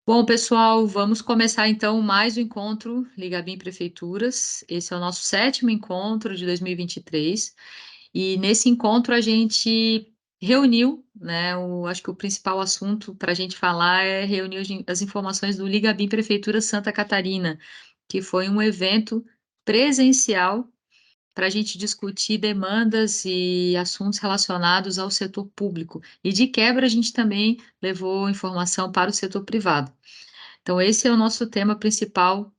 Bom, pessoal, vamos começar então mais o encontro Ligabim Prefeituras. Esse é o nosso sétimo encontro de 2023. E nesse encontro a gente reuniu, né? Acho que o principal assunto para a gente falar é reunir as informações do Ligabim Prefeitura Santa Catarina, que foi um evento presencial para a gente discutir demandas e assuntos relacionados ao setor público. E de quebra, a gente também levou informação para o setor privado. Então, esse é o nosso tema principal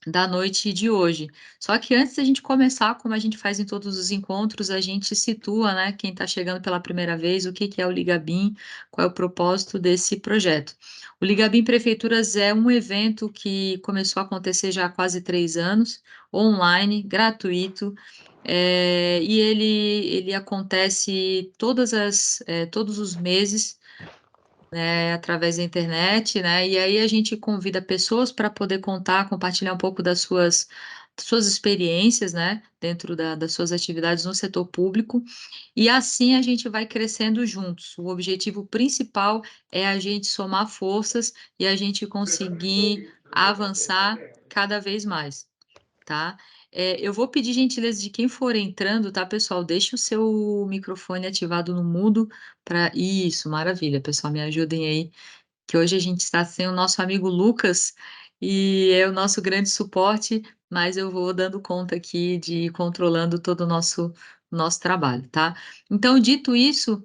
da noite de hoje. Só que antes da gente começar, como a gente faz em todos os encontros, a gente situa, né, quem está chegando pela primeira vez, o que que é o Ligabim, qual é o propósito desse projeto. O Ligabim Prefeituras é um evento que começou a acontecer já há quase 3 anos, online, gratuito, e ele acontece todos os meses, através da internet, né? E aí a gente convida pessoas para poder contar, compartilhar um pouco das suas experiências, né? Dentro das suas atividades no setor público. E assim a gente vai crescendo juntos. O objetivo principal é a gente somar forças e a gente conseguir avançar cada vez mais, tá? Eu vou pedir gentileza de quem for entrando, tá, pessoal? Deixe o seu microfone ativado no mudo para. Isso, maravilha, pessoal, me ajudem aí, que hoje a gente está sem o nosso amigo Lucas e é o nosso grande suporte, mas eu vou dando conta aqui de ir controlando todo o nosso trabalho, tá? Então, dito isso,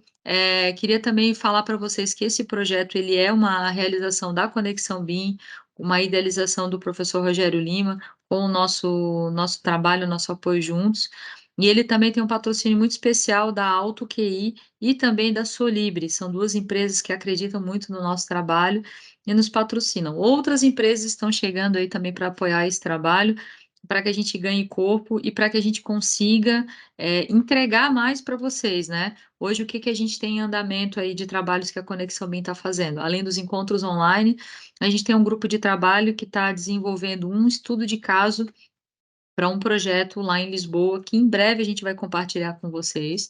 queria também falar para vocês que esse projeto ele é uma realização da Conexão BIM, uma idealização do professor Rogério Lima, com o nosso trabalho, nosso apoio juntos. E ele também tem um patrocínio muito especial da Alto QI e também da Solibre. São duas empresas que acreditam muito no nosso trabalho e nos patrocinam. Outras empresas estão chegando aí também para apoiar esse trabalho, para que a gente ganhe corpo e para que a gente consiga entregar mais para vocês, né? Hoje, o que que a gente tem em andamento aí de trabalhos que a Conexão BIM está fazendo? Além dos encontros online, a gente tem um grupo de trabalho que está desenvolvendo um estudo de caso para um projeto lá em Lisboa, que em breve a gente vai compartilhar com vocês.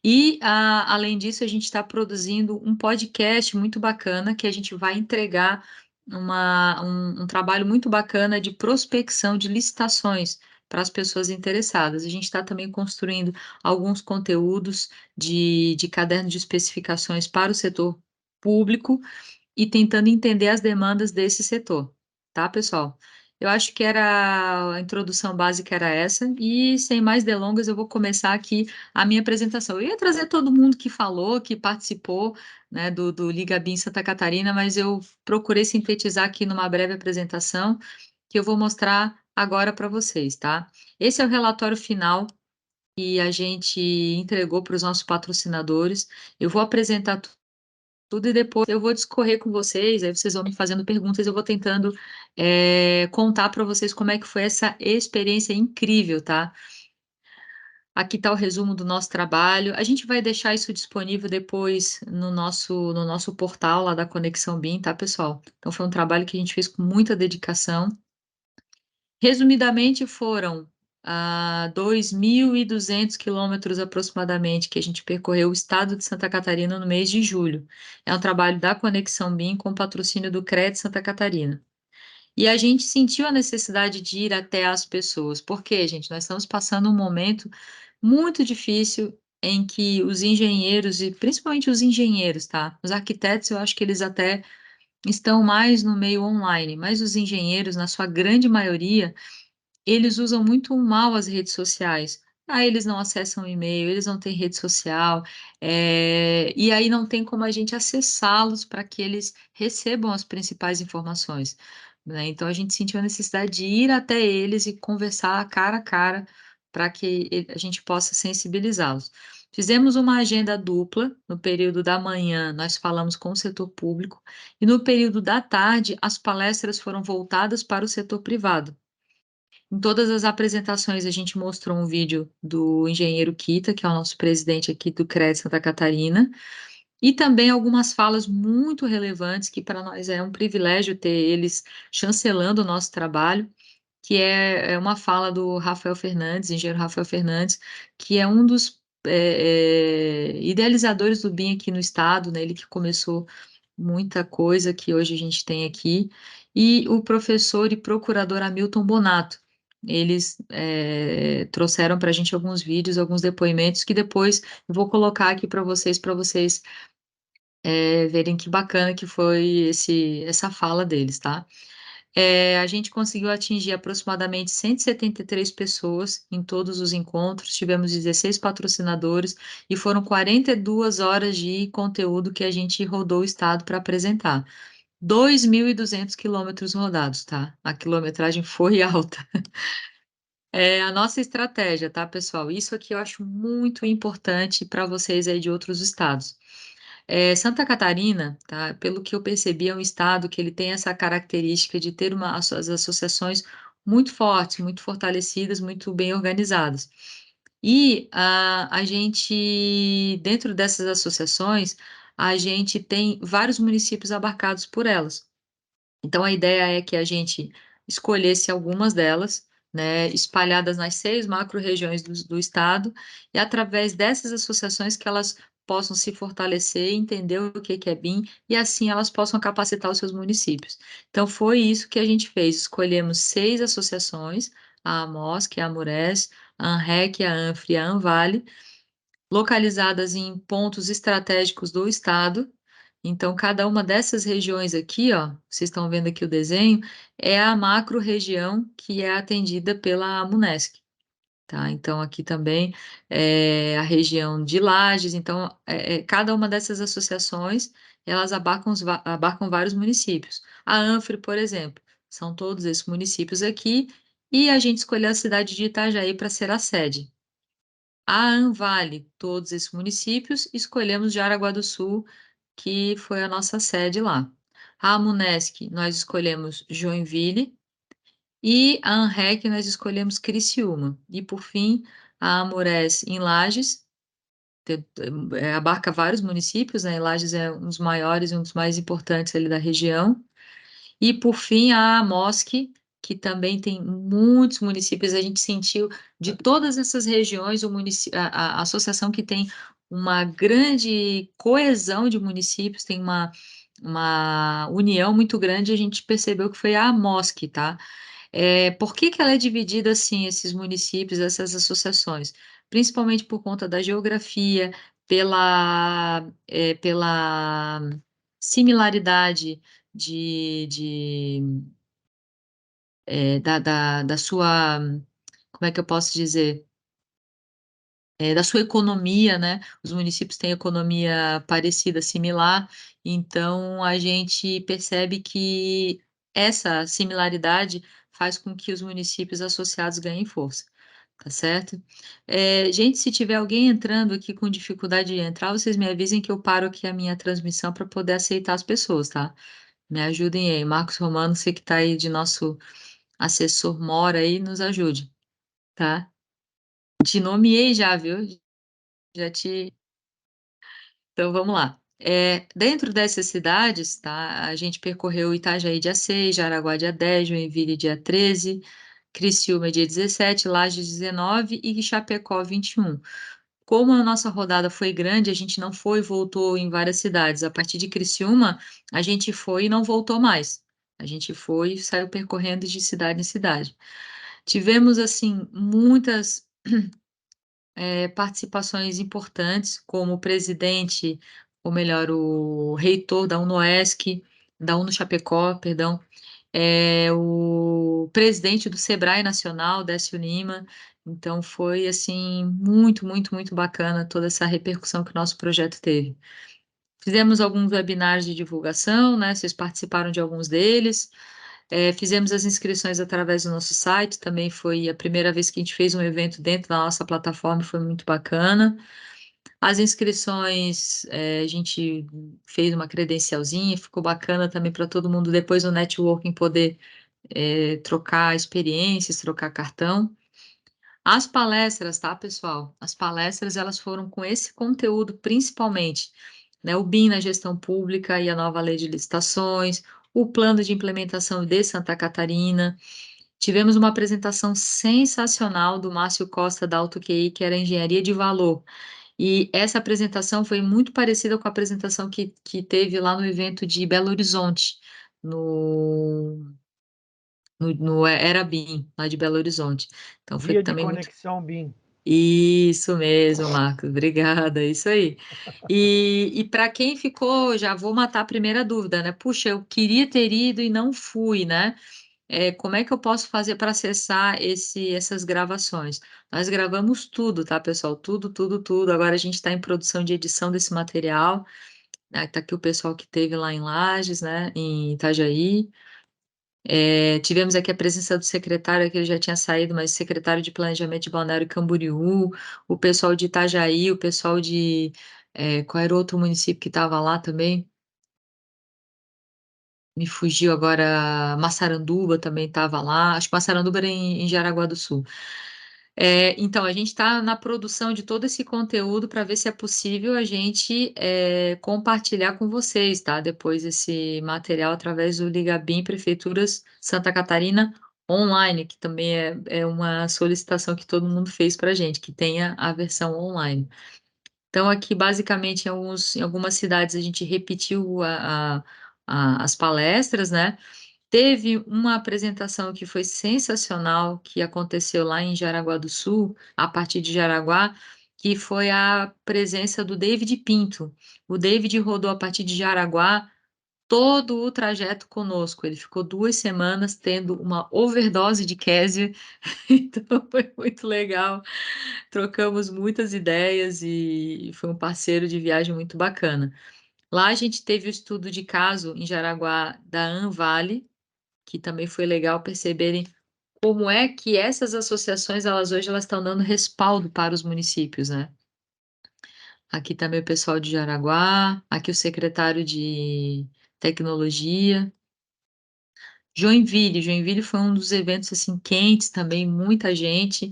E, além disso, a gente está produzindo um podcast muito bacana, que a gente vai entregar um trabalho muito bacana de prospecção de licitações para as pessoas interessadas. A gente está também construindo alguns conteúdos de caderno de especificações para o setor público e tentando entender as demandas desse setor, tá, pessoal? Eu acho que a introdução básica era essa, e sem mais delongas, eu vou começar aqui a minha apresentação. Eu ia trazer todo mundo que falou, que participou, né, do Liga BIM Santa Catarina, mas eu procurei sintetizar aqui numa breve apresentação, que eu vou mostrar agora para vocês, tá? Esse é o relatório final que a gente entregou para os nossos patrocinadores. Eu vou apresentar tudo e depois eu vou discorrer com vocês, aí vocês vão me fazendo perguntas, eu vou tentando contar para vocês como é que foi essa experiência incrível, tá? Aqui está o resumo do nosso trabalho. A gente vai deixar isso disponível depois no nosso portal lá da Conexão BIM, tá, pessoal? Então foi um trabalho que a gente fez com muita dedicação. Resumidamente, foram 2.200 quilômetros aproximadamente que a gente percorreu o estado de Santa Catarina no mês de julho. É um trabalho da Conexão BIM com patrocínio do CRED Santa Catarina. E a gente sentiu a necessidade de ir até as pessoas. Por quê, gente? Nós estamos passando um momento muito difícil em que os engenheiros, e principalmente os engenheiros, tá? Os arquitetos, eu acho que eles até estão mais no meio online, mas os engenheiros, na sua grande maioria, eles usam muito mal as redes sociais. Eles não acessam o e-mail, eles não têm rede social, e aí não tem como a gente acessá-los para que eles recebam as principais informações, né? Então a gente sentiu a necessidade de ir até eles e conversar cara a cara para que a gente possa sensibilizá-los. Fizemos uma agenda dupla. No período da manhã, nós falamos com o setor público, e no período da tarde, as palestras foram voltadas para o setor privado. Em todas as apresentações, a gente mostrou um vídeo do engenheiro Kita, que é o nosso presidente aqui do CRED Santa Catarina, e também algumas falas muito relevantes, que para nós é um privilégio ter eles chancelando o nosso trabalho, que é uma fala do Rafael Fernandes, engenheiro Rafael Fernandes, que é um dos idealizadores do BIM aqui no estado, né, ele que começou muita coisa que hoje a gente tem aqui, e o professor e procurador Hamilton Bonato. Eles trouxeram para a gente alguns vídeos, alguns depoimentos, que depois eu vou colocar aqui para vocês verem que bacana que foi essa fala deles, tá? A gente conseguiu atingir aproximadamente 173 pessoas em todos os encontros, tivemos 16 patrocinadores e foram 42 horas de conteúdo que a gente rodou o estado para apresentar. 2.200 quilômetros rodados, tá? A quilometragem foi alta. É a nossa estratégia, tá, pessoal? Isso aqui eu acho muito importante para vocês aí de outros estados. Santa Catarina, tá, pelo que eu percebi, é um estado que ele tem essa característica de ter as associações muito fortes, muito fortalecidas, muito bem organizadas. E a gente, dentro dessas associações, a gente tem vários municípios abarcados por elas. Então, a ideia é que a gente escolhesse algumas delas, né, espalhadas nas 6 macro-regiões do estado, e através dessas associações que elas possam se fortalecer, entender o que é BIM, e assim elas possam capacitar os seus municípios. Então, foi isso que a gente fez, escolhemos 6 associações, a AMOSC, a AMURES, a ANREC, a ANFRE e a ANVALE, localizadas em pontos estratégicos do estado. Então, cada uma dessas regiões aqui, ó, vocês estão vendo aqui o desenho, é a macro-região que é atendida pela Amunesc, tá? Então, aqui também é a região de Lages. Então, cada uma dessas associações, elas abarcam vários municípios. A ANFRE, por exemplo, são todos esses municípios aqui, e a gente escolheu a cidade de Itajaí para ser a sede. A Anvale, todos esses municípios, escolhemos Jaraguá do Sul, que foi a nossa sede lá. A Amunesc, nós escolhemos Joinville, e a ANREC, nós escolhemos Criciúma. E, por fim, a Amures em Lages, abarca vários municípios, né? Lages é um dos maiores e um dos mais importantes ali da região. E, por fim, a AMOSC, que também tem muitos municípios, a gente sentiu de todas essas regiões, a associação que tem uma grande coesão de municípios, tem uma união muito grande, a gente percebeu que foi a AMOSC, tá? Por que que ela é dividida assim, esses municípios, essas associações? Principalmente por conta da geografia, pela similaridade da sua, como é que eu posso dizer? Da sua economia, né? Os municípios têm economia parecida, similar, então a gente percebe que essa similaridade faz com que os municípios associados ganhem força, tá certo? Gente, se tiver alguém entrando aqui com dificuldade de entrar, vocês me avisem que eu paro aqui a minha transmissão para poder aceitar as pessoas, tá? Me ajudem aí. Marcos Romano, você que está aí de nosso assessor mora aí, nos ajude, tá? Te nomeei já, viu? Já te. Então vamos lá. Dentro dessas cidades, tá? A gente percorreu Itajaí dia 6, Jaraguá dia 10, Joinville dia 13, Criciúma dia 17, Lages 19 e Chapecó 21. Como a nossa rodada foi grande, a gente não foi e voltou em várias cidades. A partir de Criciúma, a gente foi e não voltou mais. A gente foi e saiu percorrendo de cidade em cidade. Tivemos, assim, muitas participações importantes, como o presidente, ou melhor, o reitor da UNOESC, da UNO Chapecó, perdão, o presidente do Sebrae Nacional, Décio Lima. Então, foi, assim, muito, muito, muito bacana toda essa repercussão que o nosso projeto teve. Fizemos alguns webinários de divulgação, né? Vocês participaram de alguns deles. Fizemos as inscrições através do nosso site, também foi a primeira vez que a gente fez um evento dentro da nossa plataforma, foi muito bacana. As inscrições, a gente fez uma credencialzinha, ficou bacana também para todo mundo depois no networking poder trocar experiências, trocar cartão. As palestras, tá, pessoal? As palestras, elas foram com esse conteúdo principalmente, né? O BIM na gestão pública e a nova lei de licitações, o plano de implementação de Santa Catarina. Tivemos uma apresentação sensacional do Márcio Costa da AutoQI, que era engenharia de valor. E essa apresentação foi muito parecida com a apresentação que teve lá no evento de Belo Horizonte, no no Era BIM, lá de Belo Horizonte. Então foi Dia de também muito conexão BIM. isso mesmo, Marcos, obrigada, é isso aí. E para quem ficou, já vou matar a primeira dúvida, né? Puxa, eu queria ter ido e não fui, né? Como é que eu posso fazer para acessar essas gravações? Nós gravamos tudo, tá, pessoal? Tudo, tudo, tudo. Agora a gente está em produção de edição desse material. Tá aqui o pessoal que teve lá em Lages, né? Em Itajaí. Tivemos aqui a presença do secretário, que ele já tinha saído, mas o secretário de Planejamento de Balneário Camboriú, o pessoal de Itajaí, o pessoal de. Qual era o outro município que estava lá também? Me fugiu agora. Massaranduba também estava lá. Acho que Massaranduba era em Jaraguá do Sul. Então, a gente está na produção de todo esse conteúdo para ver se é possível a gente compartilhar com vocês, tá? Depois esse material através do Ligabim Prefeituras Santa Catarina Online, que também é uma solicitação que todo mundo fez para a gente, que tenha a versão online. Então, aqui, basicamente, em algumas cidades a gente repetiu as palestras, né? Teve uma apresentação que foi sensacional, que aconteceu lá em Jaraguá do Sul, a partir de Jaraguá, que foi a presença do David Pinto. O David rodou a partir de Jaraguá todo o trajeto conosco. Ele ficou 2 semanas tendo uma overdose de Késia, então foi muito legal. Trocamos muitas ideias e foi um parceiro de viagem muito bacana. Lá a gente teve o estudo de caso em Jaraguá da Anvale, que também foi legal perceberem como é que essas associações, elas hoje elas estão dando respaldo para os municípios, né? Aqui também o pessoal de Jaraguá, aqui o secretário de Tecnologia. Joinville foi um dos eventos assim quentes também, muita gente.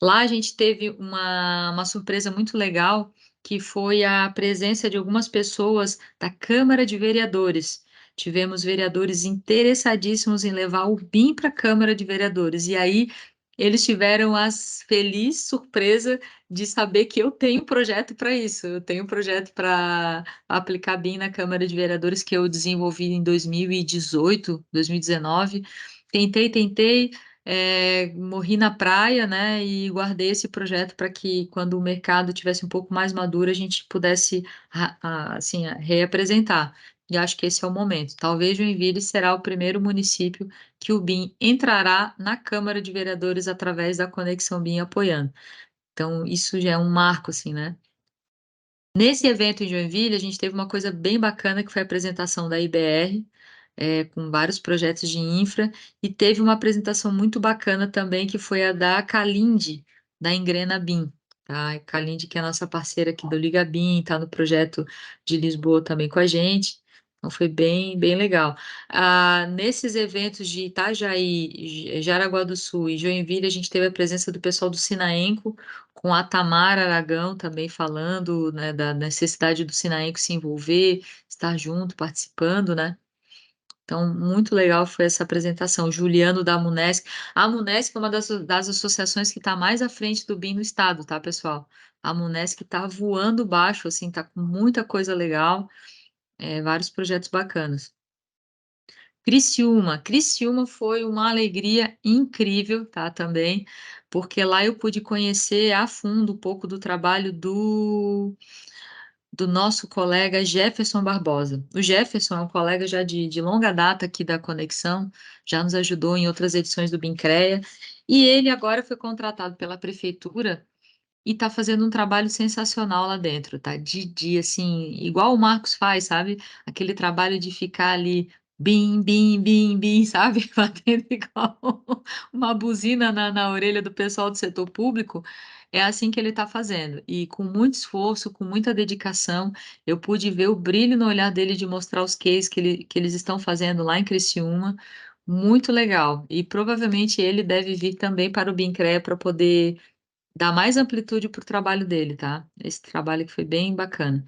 Lá a gente teve uma surpresa muito legal, que foi a presença de algumas pessoas da Câmara de Vereadores. Tivemos vereadores interessadíssimos em levar o BIM para a Câmara de Vereadores. E aí eles tiveram a feliz surpresa de saber que eu tenho um projeto para isso. Eu tenho um projeto para aplicar BIM na Câmara de Vereadores que eu desenvolvi em 2018, 2019. Tentei, tentei, morri na praia, né, e guardei esse projeto para que quando o mercado tivesse um pouco mais maduro, a gente pudesse, assim, reapresentar. E acho que esse é o momento. Talvez Joinville será o primeiro município que o BIM entrará na Câmara de Vereadores através da Conexão BIM apoiando. Então, isso já é um marco, assim, né? Nesse evento em Joinville, a gente teve uma coisa bem bacana que foi a apresentação da IBR, com vários projetos de infra, e teve uma apresentação muito bacana também, que foi a da Kalindi, da Engrena BIM. Tá? A Kalindi, que é a nossa parceira aqui do Liga BIM, está no projeto de Lisboa também com a gente. Então foi bem, bem legal. Nesses eventos de Itajaí, Jaraguá do Sul e Joinville, a gente teve a presença do pessoal do Sinaenco, com a Tamara Aragão também falando, né, da necessidade do Sinaenco se envolver, estar junto, participando, né? Então, muito legal foi essa apresentação. Juliano da Munesc. A Munesc é uma das associações que está mais à frente do BIM no estado, tá, pessoal? A Munesc está voando baixo, assim, está com muita coisa legal, vários projetos bacanas. Criciúma foi uma alegria incrível, tá, também, porque lá eu pude conhecer a fundo um pouco do trabalho do nosso colega Jefferson Barbosa. O Jefferson é um colega já de longa data aqui da Conexão, já nos ajudou em outras edições do BIMCREA, e ele agora foi contratado pela prefeitura e está fazendo um trabalho sensacional lá dentro, tá? De dia, assim, igual o Marcos faz, sabe? Aquele trabalho de ficar ali, bim, bim, bim, bim, sabe? Batendo igual uma buzina na orelha do pessoal do setor público. É assim que ele está fazendo. E com muito esforço, com muita dedicação, eu pude ver o brilho no olhar dele de mostrar os cases que eles estão fazendo lá em Criciúma. Muito legal. E provavelmente ele deve vir também para o BIMCREA para poder dar mais amplitude para o trabalho dele, tá? Esse trabalho que foi bem bacana.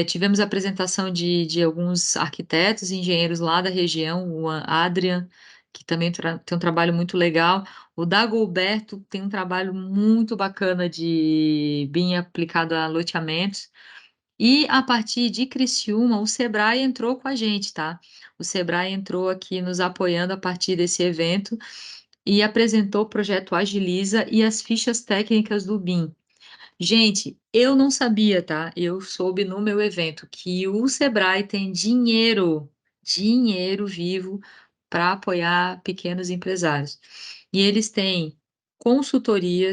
Tivemos a apresentação de alguns arquitetos e engenheiros lá da região, o Adrian que também tem um trabalho muito legal. O Dagoberto tem um trabalho muito bacana de BIM aplicado a loteamentos. E a partir de Criciúma, o Sebrae entrou com a gente, tá? O Sebrae entrou aqui nos apoiando a partir desse evento e apresentou o projeto Agiliza e as fichas técnicas do BIM. Gente, eu não sabia, tá? Eu soube no meu evento que o Sebrae tem dinheiro vivo para apoiar pequenos empresários. E eles têm consultoria,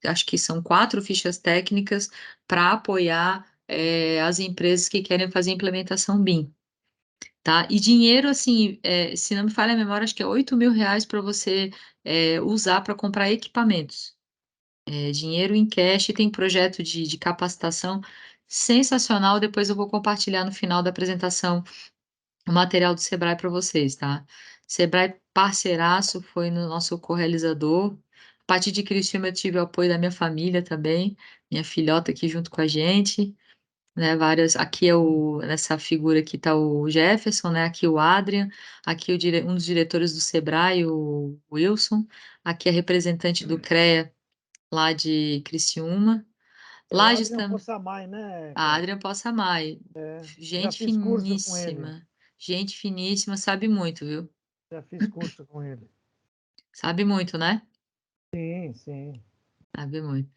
acho que são 4 fichas técnicas para apoiar as empresas que querem fazer implementação BIM, tá? E dinheiro, assim, se não me falha a memória, acho que é R$ 8.000 para você usar para comprar equipamentos. Dinheiro em cash, tem projeto de capacitação sensacional. Depois eu vou compartilhar no final da apresentação o material do Sebrae para vocês, tá? Sebrae parceiraço, foi no nosso co-realizador. A partir de Criciúma eu tive o apoio da minha família também, minha filhota aqui junto com a gente, né? Aqui nessa figura aqui tá o Jefferson, né? Aqui o Adrian, aqui um dos diretores do Sebrae, o Wilson, aqui a representante do CREA lá de Criciúma. É o Lages Adrian também. Possamay, né, A Cláudio? Adriana Possamay. Já Gente fiz curso com ele. finíssima. Gente finíssima, sabe muito, viu? Já fiz curso com ele. Sabe muito, né? Sim, sim. Sabe muito.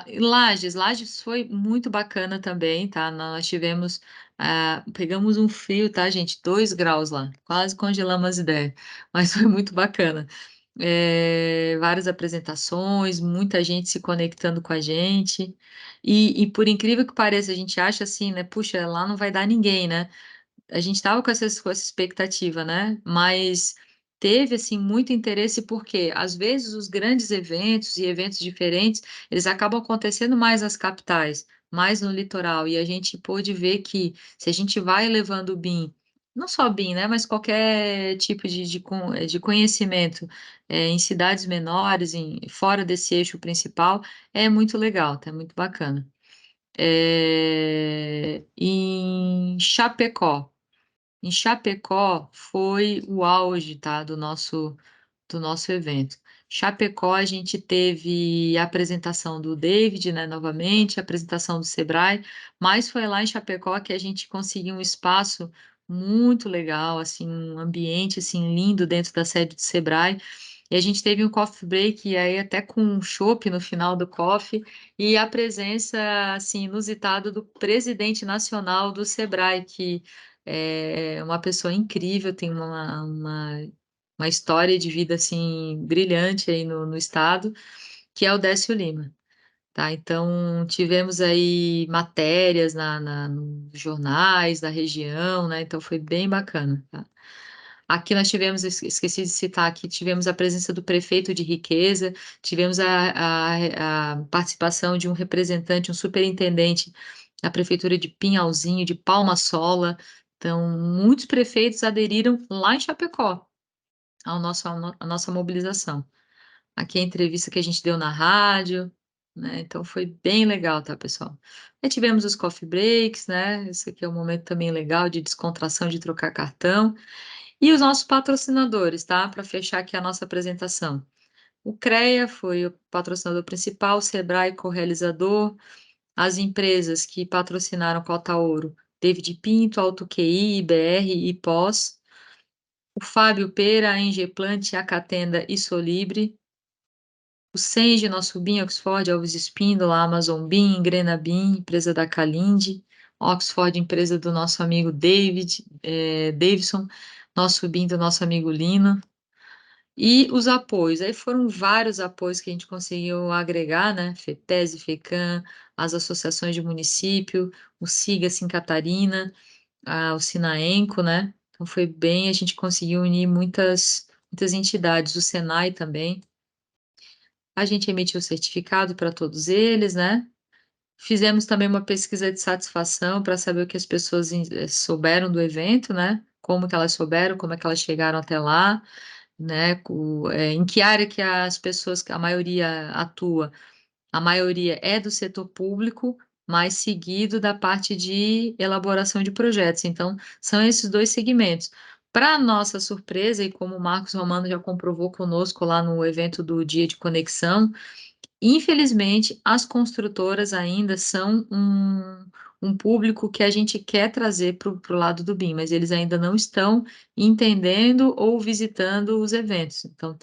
E Lages foi muito bacana também, tá? Nós tivemos, pegamos um frio, tá, gente? 2 graus lá, quase congelamos as ideias, mas foi muito bacana. Várias apresentações, muita gente se conectando com a gente, e por incrível que pareça, a gente acha assim, né? Puxa, lá não vai dar ninguém, né? A gente estava com essa expectativa, né? Mas teve assim muito interesse porque às vezes os grandes eventos e eventos diferentes, eles acabam acontecendo mais nas capitais, mais no litoral, e a gente pôde ver que se a gente vai levando o BIM, não só BIM, né, mas qualquer tipo de conhecimento em cidades menores, fora desse eixo principal, é muito legal, tá? É muito bacana. Em Chapecó. Em Chapecó foi o auge, tá, do nosso evento. Chapecó, a gente teve a apresentação do David, né, novamente, a apresentação do Sebrae, mas foi lá em Chapecó que a gente conseguiu um espaço muito legal, assim, um ambiente, assim, lindo dentro da sede do Sebrae, e a gente teve um coffee break, e aí até com um chopp no final do coffee, e a presença, assim, inusitada do presidente nacional do Sebrae, que é uma pessoa incrível, tem uma história de vida assim brilhante aí no estado, que é o Décio Lima, tá? Então tivemos aí matérias nos jornais da região, né? Então foi bem bacana, tá? Aqui nós tivemos, esqueci de citar aqui, tivemos a presença do prefeito de Riqueza, tivemos a participação de um representante, um superintendente da prefeitura de Pinhalzinho, de Palma Sola. Então, muitos prefeitos aderiram lá em Chapecó à nossa mobilização. Aqui é a entrevista que a gente deu na rádio, né? Então foi bem legal, tá, pessoal? Aí tivemos os coffee breaks, né? Esse aqui é um momento também legal de descontração, de trocar cartão. E os nossos patrocinadores, tá? Para fechar aqui a nossa apresentação. O CREA foi o patrocinador principal, o Sebrae co-realizador, as empresas que patrocinaram Cota Ouro, David Pinto, Auto QI, IBR e Pós, o Fábio Pera, a Engeplant, a Catenda e Solibre, o Senge, nosso BIM, Oxford, Alves Espíndola, Amazon BIM, Grena BIM, empresa da Calinde, Oxford, empresa do nosso amigo Davidson, nosso BIM do nosso amigo Lino, e os apoios. Aí foram vários apoios que a gente conseguiu agregar, né? FEPES, FECAM, as associações de município, o SIGA Sim Catarina, o Sinaenco, né? Então foi bem, a gente conseguiu unir muitas entidades, o Senai também. A gente emitiu certificado para todos eles, né? Fizemos também uma pesquisa de satisfação para saber o que as pessoas souberam do evento, né? Como que elas souberam, como é que elas chegaram até lá, né? Em que área que as pessoas, que a maioria atua. A maioria é do setor público, mas seguido da parte de elaboração de projetos. Então, são esses dois segmentos. Para nossa surpresa, e como o Marcos Romano já comprovou conosco lá no evento do Dia de Conexão, infelizmente, as construtoras ainda são um público que a gente quer trazer para o lado do BIM, mas eles ainda não estão entendendo ou visitando os eventos. Então,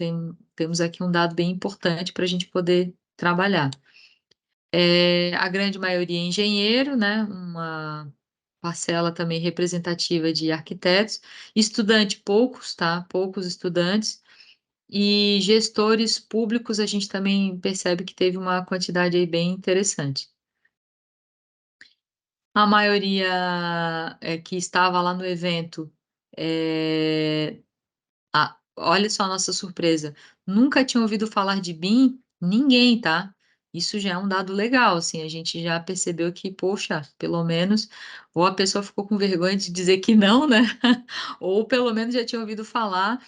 temos aqui um dado bem importante para a gente poder trabalhar. A grande maioria é engenheiro, né? Uma parcela também representativa de arquitetos, estudante poucos, tá? Poucos estudantes, e gestores públicos a gente também percebe que teve uma quantidade aí bem interessante. A maioria que estava lá no evento, olha só a nossa surpresa, nunca tinha ouvido falar de BIM, ninguém, tá? Isso já é um dado legal, assim, a gente já percebeu que, poxa, pelo menos, ou a pessoa ficou com vergonha de dizer que não, né? Ou pelo menos já tinha ouviu falar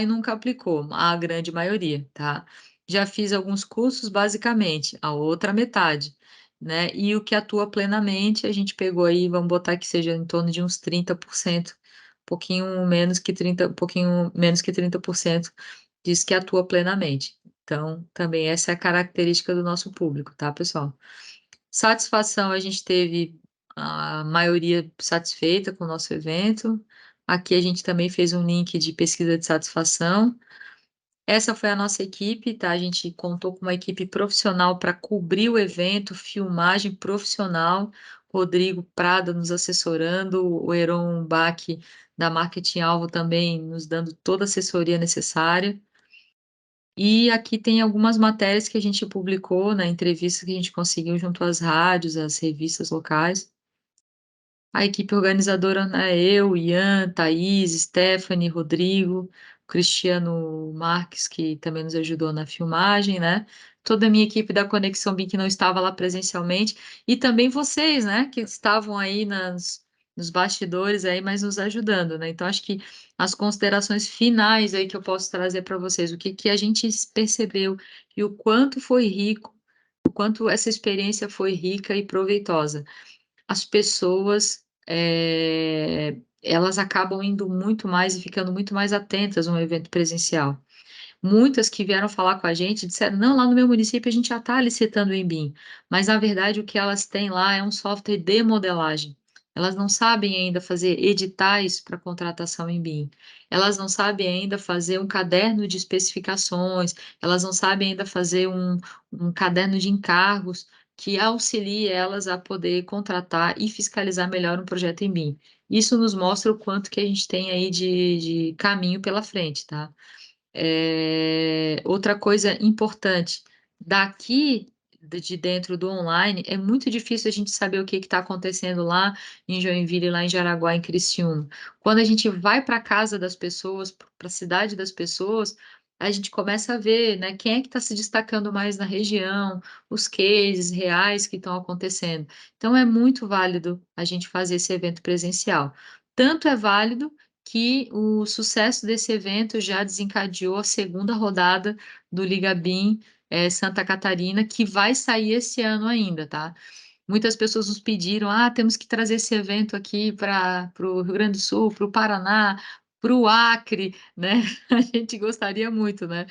e nunca aplicou, a grande maioria, tá? Já fiz alguns cursos, basicamente, a outra metade, né? E o que atua plenamente, a gente pegou aí, vamos botar que seja em torno de uns 30%, pouquinho menos que 30% diz que atua plenamente. Então, também essa é a característica do nosso público, tá, pessoal? Satisfação, a gente teve a maioria satisfeita com o nosso evento. Aqui a gente também fez um link de pesquisa de satisfação. Essa foi a nossa equipe, tá? A gente contou com uma equipe profissional para cobrir o evento, filmagem profissional. Rodrigo Prada nos assessorando, o Heron Bach da Marketing Alvo também nos dando toda a assessoria necessária. E aqui tem algumas matérias que a gente publicou na entrevista que a gente conseguiu junto às rádios, às revistas locais. A equipe organizadora, né, eu, Ian, Thaís, Stephanie, Rodrigo, Cristiano Marques, que também nos ajudou na filmagem, né? Toda a minha equipe da Conexão BIM que não estava lá presencialmente, e também vocês, né, que estavam aí nos bastidores aí, mas nos ajudando, né? Então, acho que as considerações finais aí que eu posso trazer para vocês, o que a gente percebeu e o quanto foi rico, o quanto essa experiência foi rica e proveitosa. As pessoas, elas acabam indo muito mais e ficando muito mais atentas no evento presencial. Muitas que vieram falar com a gente disseram: não, lá no meu município a gente já está licitando em BIM, mas na verdade o que elas têm lá é um software de modelagem. Elas não sabem ainda fazer editais para contratação em BIM. Elas não sabem ainda fazer um caderno de especificações, elas não sabem ainda fazer um caderno de encargos que auxilie elas a poder contratar e fiscalizar melhor um projeto em BIM. Isso nos mostra o quanto que a gente tem aí de caminho pela frente, tá? Outra coisa importante, daqui de dentro do online, é muito difícil a gente saber o que está acontecendo lá em Joinville, lá em Jaraguá, em Criciúma. Quando a gente vai para a casa das pessoas, para a cidade das pessoas, a gente começa a ver, né, quem é que está se destacando mais na região, os cases reais que estão acontecendo. Então, é muito válido a gente fazer esse evento presencial. Tanto é válido que o sucesso desse evento já desencadeou a segunda rodada do Liga BIM Santa Catarina, que vai sair esse ano ainda, tá? Muitas pessoas nos pediram, temos que trazer esse evento aqui para o Rio Grande do Sul, para o Paraná, para o Acre, né? A gente gostaria muito, né?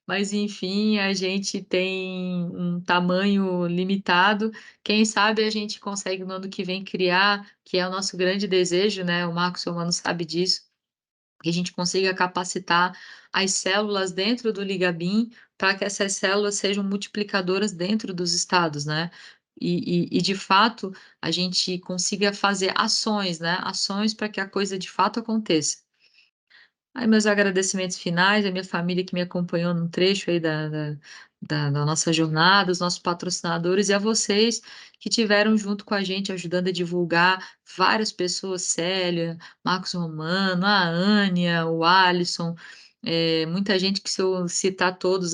Mas, enfim, a gente tem um tamanho limitado. Quem sabe a gente consegue no ano que vem criar, que é o nosso grande desejo, né? O Marcos Romano sabe disso, que a gente consiga capacitar as células dentro do Ligabim para que essas células sejam multiplicadoras dentro dos estados, né? De fato, a gente consiga fazer ações, né? Ações para que a coisa de fato aconteça. Aí, meus agradecimentos finais, a minha família que me acompanhou num trecho aí da nossa jornada, os nossos patrocinadores e a vocês que tiveram junto com a gente, ajudando a divulgar várias pessoas, Célia, Marcos Romano, a Ânia, o Alisson, muita gente que se eu citar todos,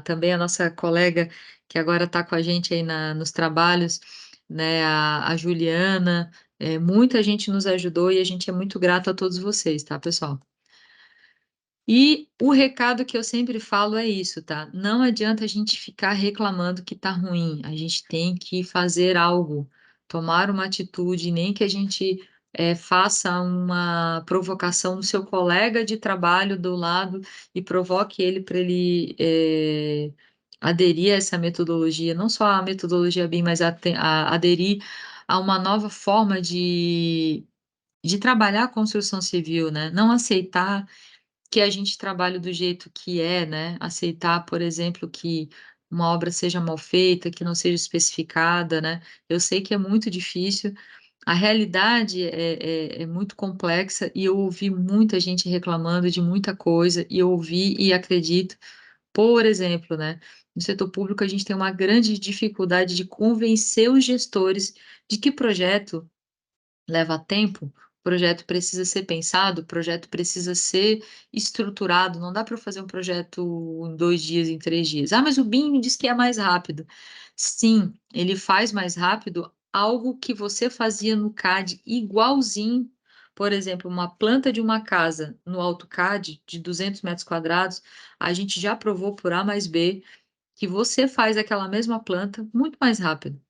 também a nossa colega que agora está com a gente aí nos trabalhos, né, a Juliana, muita gente nos ajudou e a gente é muito grato a todos vocês, tá, pessoal? E o recado que eu sempre falo é isso, tá? Não adianta a gente ficar reclamando que tá ruim. A gente tem que fazer algo, tomar uma atitude, nem que a gente faça uma provocação no seu colega de trabalho do lado e provoque ele para ele aderir a essa metodologia, não só a metodologia BIM, mas aderir a uma nova forma de trabalhar a construção civil, né? Não aceitar que a gente trabalhe do jeito que é, né? Aceitar, por exemplo, que uma obra seja mal feita, que não seja especificada, né? Eu sei que é muito difícil, a realidade é muito complexa e eu ouvi muita gente reclamando de muita coisa e eu ouvi e acredito, por exemplo, né? No setor público a gente tem uma grande dificuldade de convencer os gestores de que projeto leva tempo, o projeto precisa ser pensado, o projeto precisa ser estruturado, não dá para fazer um projeto em 2 dias, em 3 dias. Ah, mas o BIM me diz que é mais rápido. Sim, ele faz mais rápido algo que você fazia no CAD igualzinho. Por exemplo, uma planta de uma casa no AutoCAD de 200 metros quadrados, a gente já provou por A mais B que você faz aquela mesma planta muito mais rápido.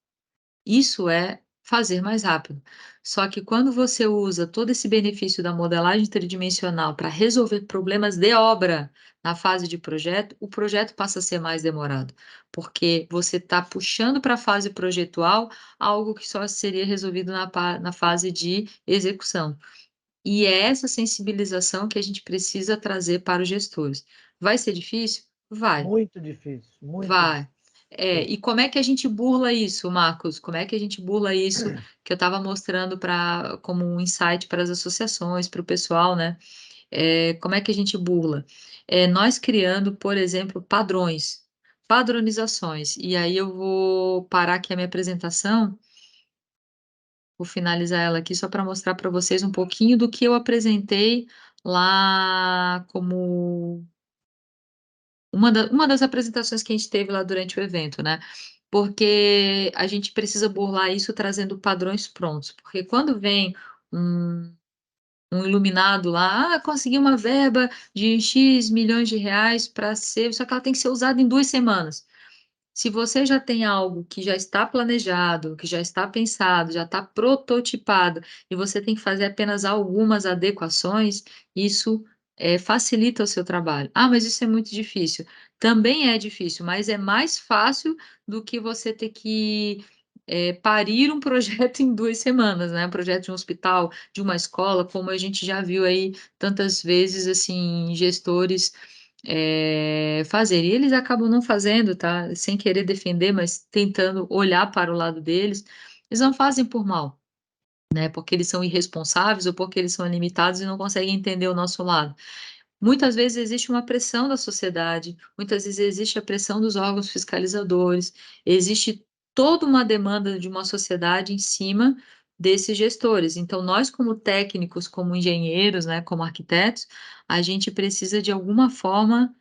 Isso é fazer mais rápido. Só que quando você usa todo esse benefício da modelagem tridimensional para resolver problemas de obra na fase de projeto, o projeto passa a ser mais demorado, porque você está puxando para a fase projetual algo que só seria resolvido na fase de execução. E é essa sensibilização que a gente precisa trazer para os gestores. Vai ser difícil? Vai. Muito difícil, muito Vai. difícil. E como é que a gente burla isso, Marcos? Como é que a gente burla isso que eu estava mostrando como um insight para as associações, para o pessoal, né? Como é que a gente burla? Nós criando, por exemplo, padrões, padronizações. E aí eu vou parar aqui a minha apresentação, vou finalizar ela aqui só para mostrar para vocês um pouquinho do que eu apresentei lá como uma das apresentações que a gente teve lá durante o evento, né? Porque a gente precisa burlar isso trazendo padrões prontos, porque quando vem um, um iluminado lá, consegui uma verba de X milhões de reais para ser, só que ela tem que ser usada em 2 semanas. Se você já tem algo que já está planejado, que já está pensado, já está prototipado, e você tem que fazer apenas algumas adequações, isso facilita o seu trabalho. Ah, mas isso é muito difícil. Também é difícil, mas é mais fácil do que você ter que parir um projeto em 2 semanas, né? Um projeto de um hospital, de uma escola, como a gente já viu aí tantas vezes, assim, gestores fazer. E eles acabam não fazendo, tá? Sem querer defender, mas tentando olhar para o lado deles. Eles não fazem por mal, né? Porque eles são irresponsáveis ou porque eles são limitados e não conseguem entender o nosso lado. Muitas vezes existe uma pressão da sociedade, muitas vezes existe a pressão dos órgãos fiscalizadores, existe toda uma demanda de uma sociedade em cima desses gestores. Então, nós, como técnicos, como engenheiros, né, como arquitetos, a gente precisa, de alguma forma,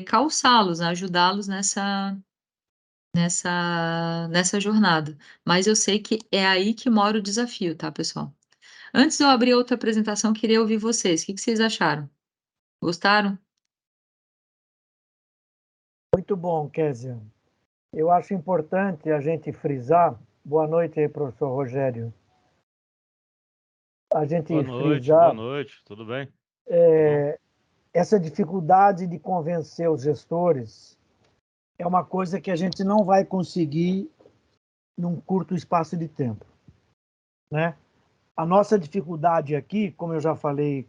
calçá-los, né, ajudá-los nessa jornada. Mas eu sei que é aí que mora o desafio, tá, pessoal? Antes de eu abrir outra apresentação, queria ouvir vocês. O que vocês acharam? Gostaram? Muito bom, Kézia. Eu acho importante a gente frisar. Boa noite aí, professor Rogério. A gente boa frisar noite, tudo bem? Tudo bom? essa dificuldade de convencer os gestores é uma coisa que a gente não vai conseguir num curto espaço de tempo, né? A nossa dificuldade aqui, como eu já falei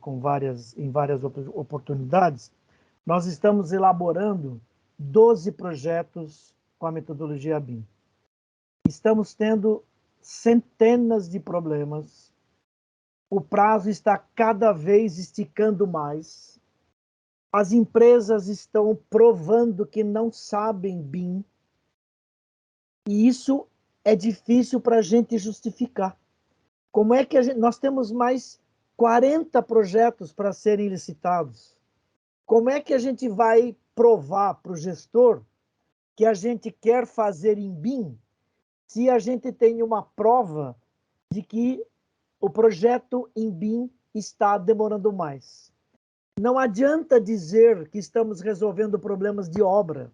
em várias oportunidades, nós estamos elaborando 12 projetos com a metodologia BIM. Estamos tendo centenas de problemas, o prazo está cada vez esticando mais, as empresas estão provando que não sabem BIM, e isso é difícil para a gente justificar. Como é que nós temos mais 40 projetos para serem licitados? Como é que a gente vai provar para o gestor que a gente quer fazer em BIM se a gente tem uma prova de que o projeto em BIM está demorando mais? Não adianta dizer que estamos resolvendo problemas de obra.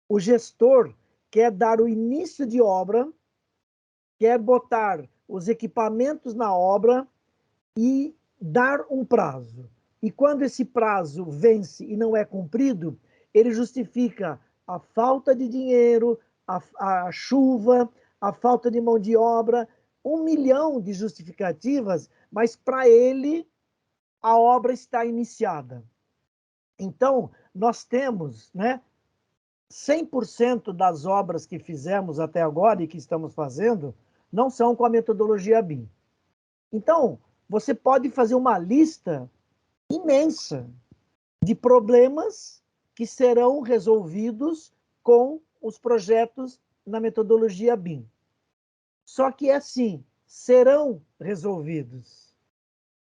O gestor quer dar o início de obra, quer botar os equipamentos na obra e dar um prazo. E quando esse prazo vence e não é cumprido, ele justifica a falta de dinheiro, a chuva, a falta de mão de obra, 1 milhão de justificativas, mas para ele a obra está iniciada. Então, nós temos, né, 100% das obras que fizemos até agora e que estamos fazendo não são com a metodologia BIM. Então, você pode fazer uma lista imensa de problemas que serão resolvidos com os projetos na metodologia BIM. Só que é assim, serão resolvidos.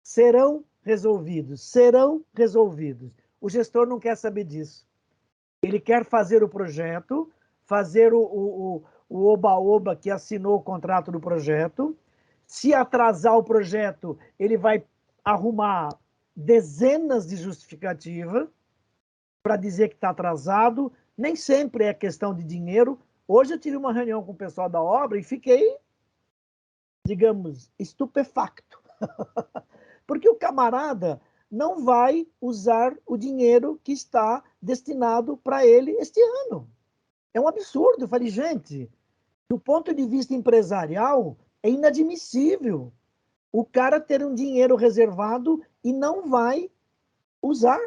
Serão resolvidos, serão resolvidos. O gestor não quer saber disso. Ele quer fazer o projeto, fazer o oba-oba que assinou o contrato do projeto. Se atrasar o projeto, ele vai arrumar dezenas de justificativas para dizer que está atrasado. Nem sempre é questão de dinheiro. Hoje eu tive uma reunião com o pessoal da obra e fiquei, digamos, estupefacto. Porque o camarada não vai usar o dinheiro que está destinado para ele este ano. É um absurdo. Eu falei, gente, do ponto de vista empresarial, é inadmissível o cara ter um dinheiro reservado e não vai usar.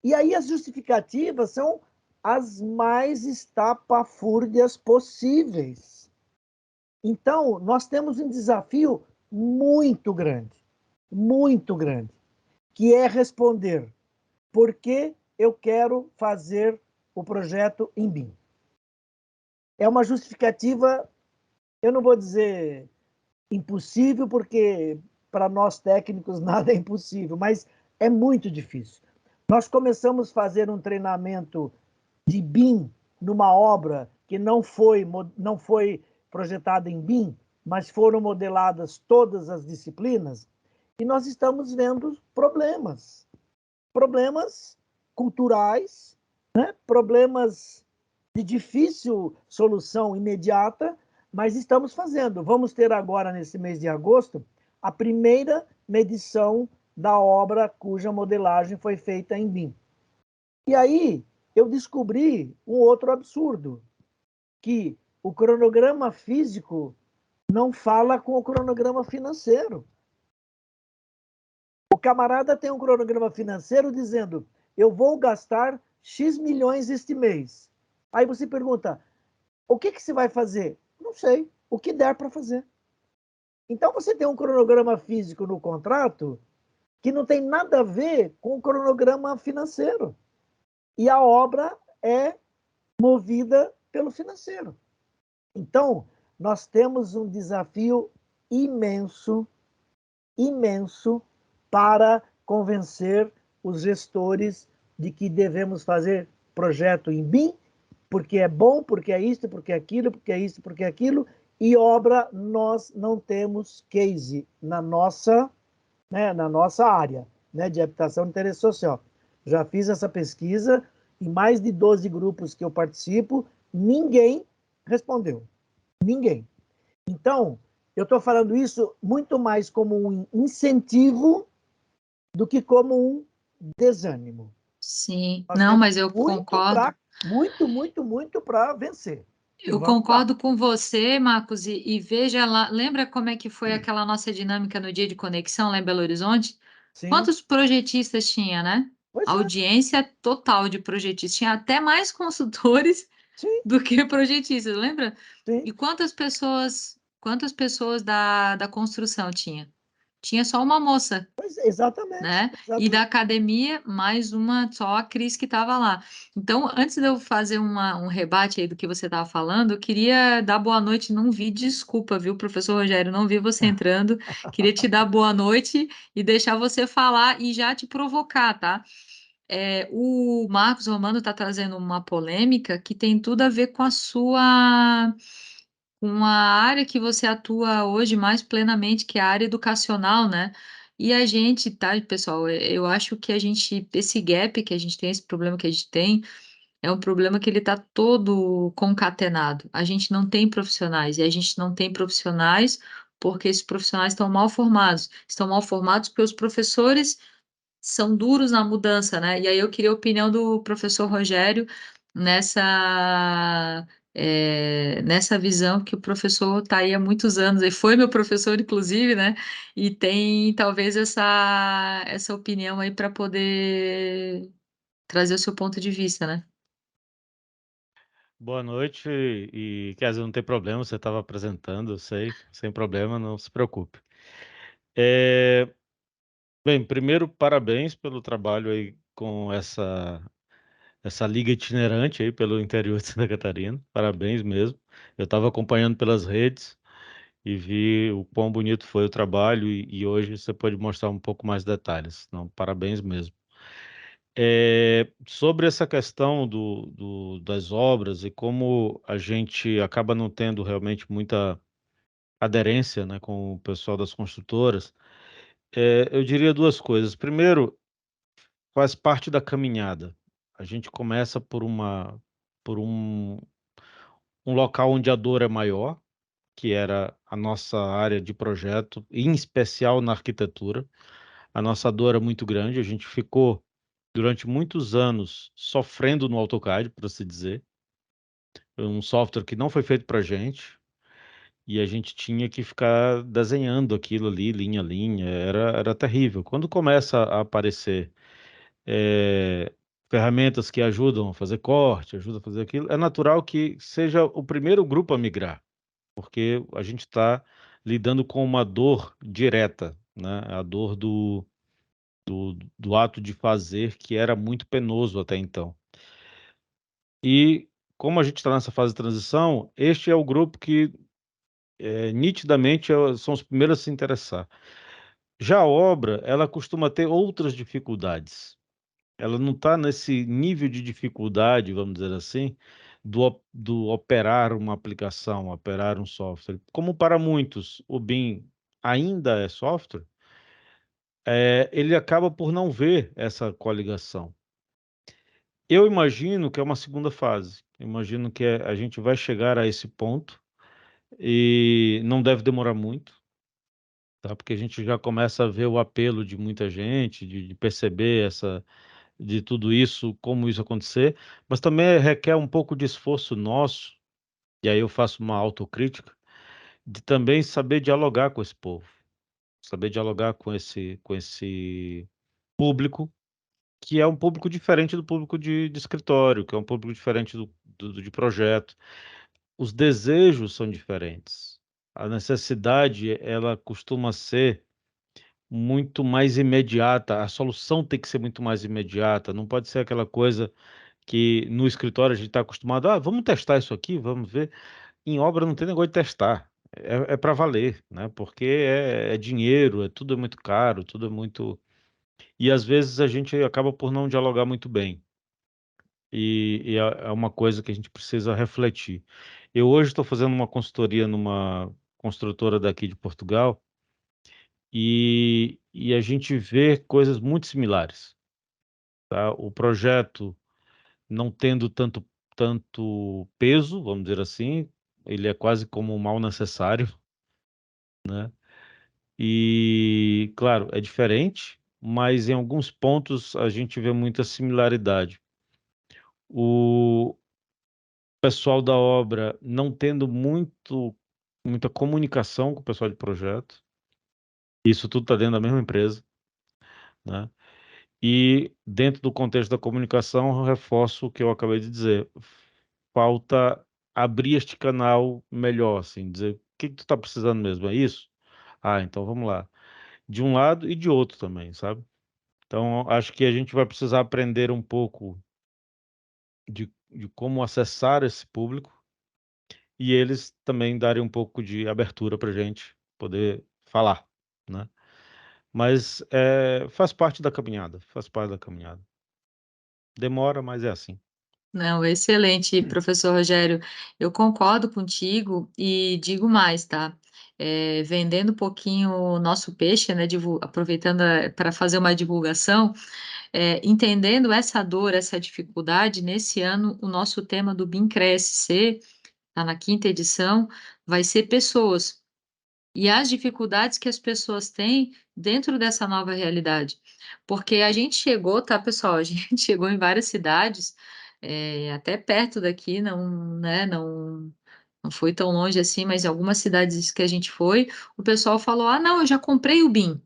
E aí as justificativas são as mais estapafúrdias possíveis. Então, nós temos um desafio muito grande, que é responder por que eu quero fazer o projeto em BIM. É uma justificativa, eu não vou dizer impossível, porque para nós técnicos nada é impossível, mas é muito difícil. Nós começamos a fazer um treinamento de BIM numa obra que não foi projetada em BIM, mas foram modeladas todas as disciplinas, e nós estamos vendo problemas culturais, né? Problemas de difícil solução imediata, mas estamos fazendo. Vamos ter agora, nesse mês de agosto, a primeira medição da obra cuja modelagem foi feita em BIM. E aí eu descobri um outro absurdo, que o cronograma físico não fala com o cronograma financeiro. O camarada tem um cronograma financeiro dizendo, eu vou gastar X milhões este mês. Aí você pergunta, o que você vai fazer? Não sei, o que der para fazer. Então você tem um cronograma físico no contrato que não tem nada a ver com o cronograma financeiro. E a obra é movida pelo financeiro. Então, nós temos um desafio imenso para convencer os gestores de que devemos fazer projeto em BIM, porque é bom, porque é isso, porque é aquilo, porque é isso, porque é aquilo, e obra nós não temos case na nossa área, né, de habitação de interesse social. Já fiz essa pesquisa, em mais de 12 grupos que eu participo, ninguém respondeu. Ninguém. Então, eu estou falando isso muito mais como um incentivo do que como um desânimo. Sim, Nós não, temos mas eu concordo. muito para vencer. Eu Vamos lá. concordo com você, Marcos, e veja lá, lembra como é que foi aquela nossa dinâmica no dia de conexão lá em Belo Horizonte? Sim, Quantos projetistas tinha, né? pois é, Audiência total de projetistas. Tinha até mais consultores sim, do que projetistas, lembra? sim. E quantas pessoas da construção tinha? Tinha só uma moça, Pois é, exatamente, né? E da exatamente. academia, mais uma, só a Cris que estava lá. Então, antes de eu fazer um rebate aí do que você estava falando, eu queria dar boa noite, não vi, desculpa, viu, professor Rogério, não vi você entrando, queria te dar boa noite e deixar você falar e já te provocar, tá? O Marcos Romano está trazendo uma polêmica que tem tudo a ver com a área que você atua hoje mais plenamente, que é a área educacional, né? E a gente, tá, pessoal, eu acho que esse gap que a gente tem, esse problema que a gente tem, é um problema que ele está todo concatenado. A gente não tem profissionais, e a gente não tem profissionais porque esses profissionais estão mal formados. Estão mal formados porque os professores são duros na mudança, né? E aí eu queria a opinião do professor Rogério nessa visão que o professor está aí há muitos anos, e foi meu professor, inclusive, né? E tem talvez essa opinião aí para poder trazer o seu ponto de vista, né? Boa noite e quer dizer, não tem problema, você estava apresentando, eu sei, sem problema, não se preocupe. É, bem, primeiro, parabéns pelo trabalho aí com essa liga itinerante aí pelo interior de Santa Catarina, parabéns mesmo. Eu estava acompanhando pelas redes e vi o quão bonito foi o trabalho e hoje você pode mostrar um pouco mais detalhes. Não, parabéns mesmo. Sobre essa questão das obras e como a gente acaba não tendo realmente muita aderência, né, com o pessoal das construtoras, eu diria duas coisas. Primeiro, faz parte da caminhada. A gente começa por um local onde a dor é maior, que era a nossa área de projeto, em especial na arquitetura. A nossa dor é muito grande, a gente ficou durante muitos anos sofrendo no AutoCAD, por assim dizer. Um software que não foi feito para gente, e a gente tinha que ficar desenhando aquilo ali, linha a linha, era terrível. Quando começa a aparecer ferramentas que ajudam a fazer corte, ajudam a fazer aquilo, é natural que seja o primeiro grupo a migrar, porque a gente está lidando com uma dor direta, né? A dor do ato de fazer, que era muito penoso até então. E como a gente está nessa fase de transição, este é o grupo que nitidamente são os primeiros a se interessar. Já a obra, ela costuma ter outras dificuldades. Ela não está nesse nível de dificuldade, vamos dizer assim, do operar uma aplicação, operar um software. Como para muitos o BIM ainda é software, ele acaba por não ver essa coligação. Eu imagino que é uma segunda fase. Eu imagino que a gente vai chegar a esse ponto e não deve demorar muito, tá? Porque a gente já começa a ver o apelo de muita gente, de perceber de tudo isso, como isso acontecer, mas também requer um pouco de esforço nosso, e aí eu faço uma autocrítica, de também saber dialogar com esse povo, saber dialogar com esse público, que é um público diferente do público de escritório, que é um público diferente de projeto. Os desejos são diferentes. A necessidade, ela costuma ser muito mais imediata, a solução tem que ser muito mais imediata, não pode ser aquela coisa que no escritório a gente está acostumado: "Ah, vamos testar isso aqui, vamos ver". Em obra não tem negócio de testar, é para valer, né, porque é dinheiro, tudo é muito caro, tudo é muito e às vezes a gente acaba por não dialogar muito bem, e é uma coisa que a gente precisa refletir. Eu hoje estou fazendo uma consultoria numa construtora daqui de Portugal, e a gente vê coisas muito similares, tá. O projeto não tendo tanto peso, vamos dizer assim, ele é quase como um mal necessário, né. E, claro, é diferente, mas em alguns pontos a gente vê muita similaridade. O pessoal da obra não tendo muita comunicação com o pessoal de projeto, isso tudo está dentro da mesma empresa, né. E dentro do contexto da comunicação, eu reforço o que eu acabei de dizer, falta abrir este canal melhor, assim, dizer: "O que que tu está precisando mesmo, é isso? Ah, então vamos lá". De um lado e de outro também, sabe. Então acho que a gente vai precisar aprender um pouco de como acessar esse público, e eles também darem um pouco de abertura para gente poder falar, né. Mas, faz parte da caminhada, faz parte da caminhada. Demora, mas é assim. Não, excelente, professor Rogério. Eu concordo contigo e digo mais, tá? Vendendo um pouquinho o nosso peixe, né? Aproveitando para fazer uma divulgação, entendendo essa dor, essa dificuldade, nesse ano o nosso tema do BIM Cresce, está na quinta edição, vai ser pessoas. e as dificuldades que as pessoas têm dentro dessa nova realidade. Porque a gente chegou, tá, pessoal? A gente chegou em várias cidades, até perto daqui, não, né, não foi tão longe assim, mas em algumas cidades que a gente foi, o pessoal falou: ah, não, eu já comprei o BIM.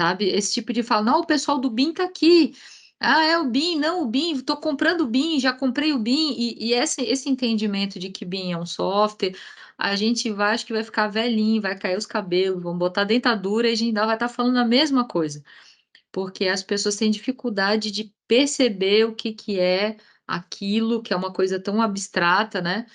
Sabe? Esse tipo de fala, não, o pessoal do BIM tá aqui. Ah, é o BIM, não, o BIM, tô comprando o BIM, já comprei o BIM, e esse entendimento de que BIM é um software, a gente vai, acho que vai ficar velhinho, vai cair os cabelos, vão botar dentadura e a gente ainda vai estar falando a mesma coisa, porque as pessoas têm dificuldade de perceber o que que é aquilo, que é uma coisa tão abstrata, né?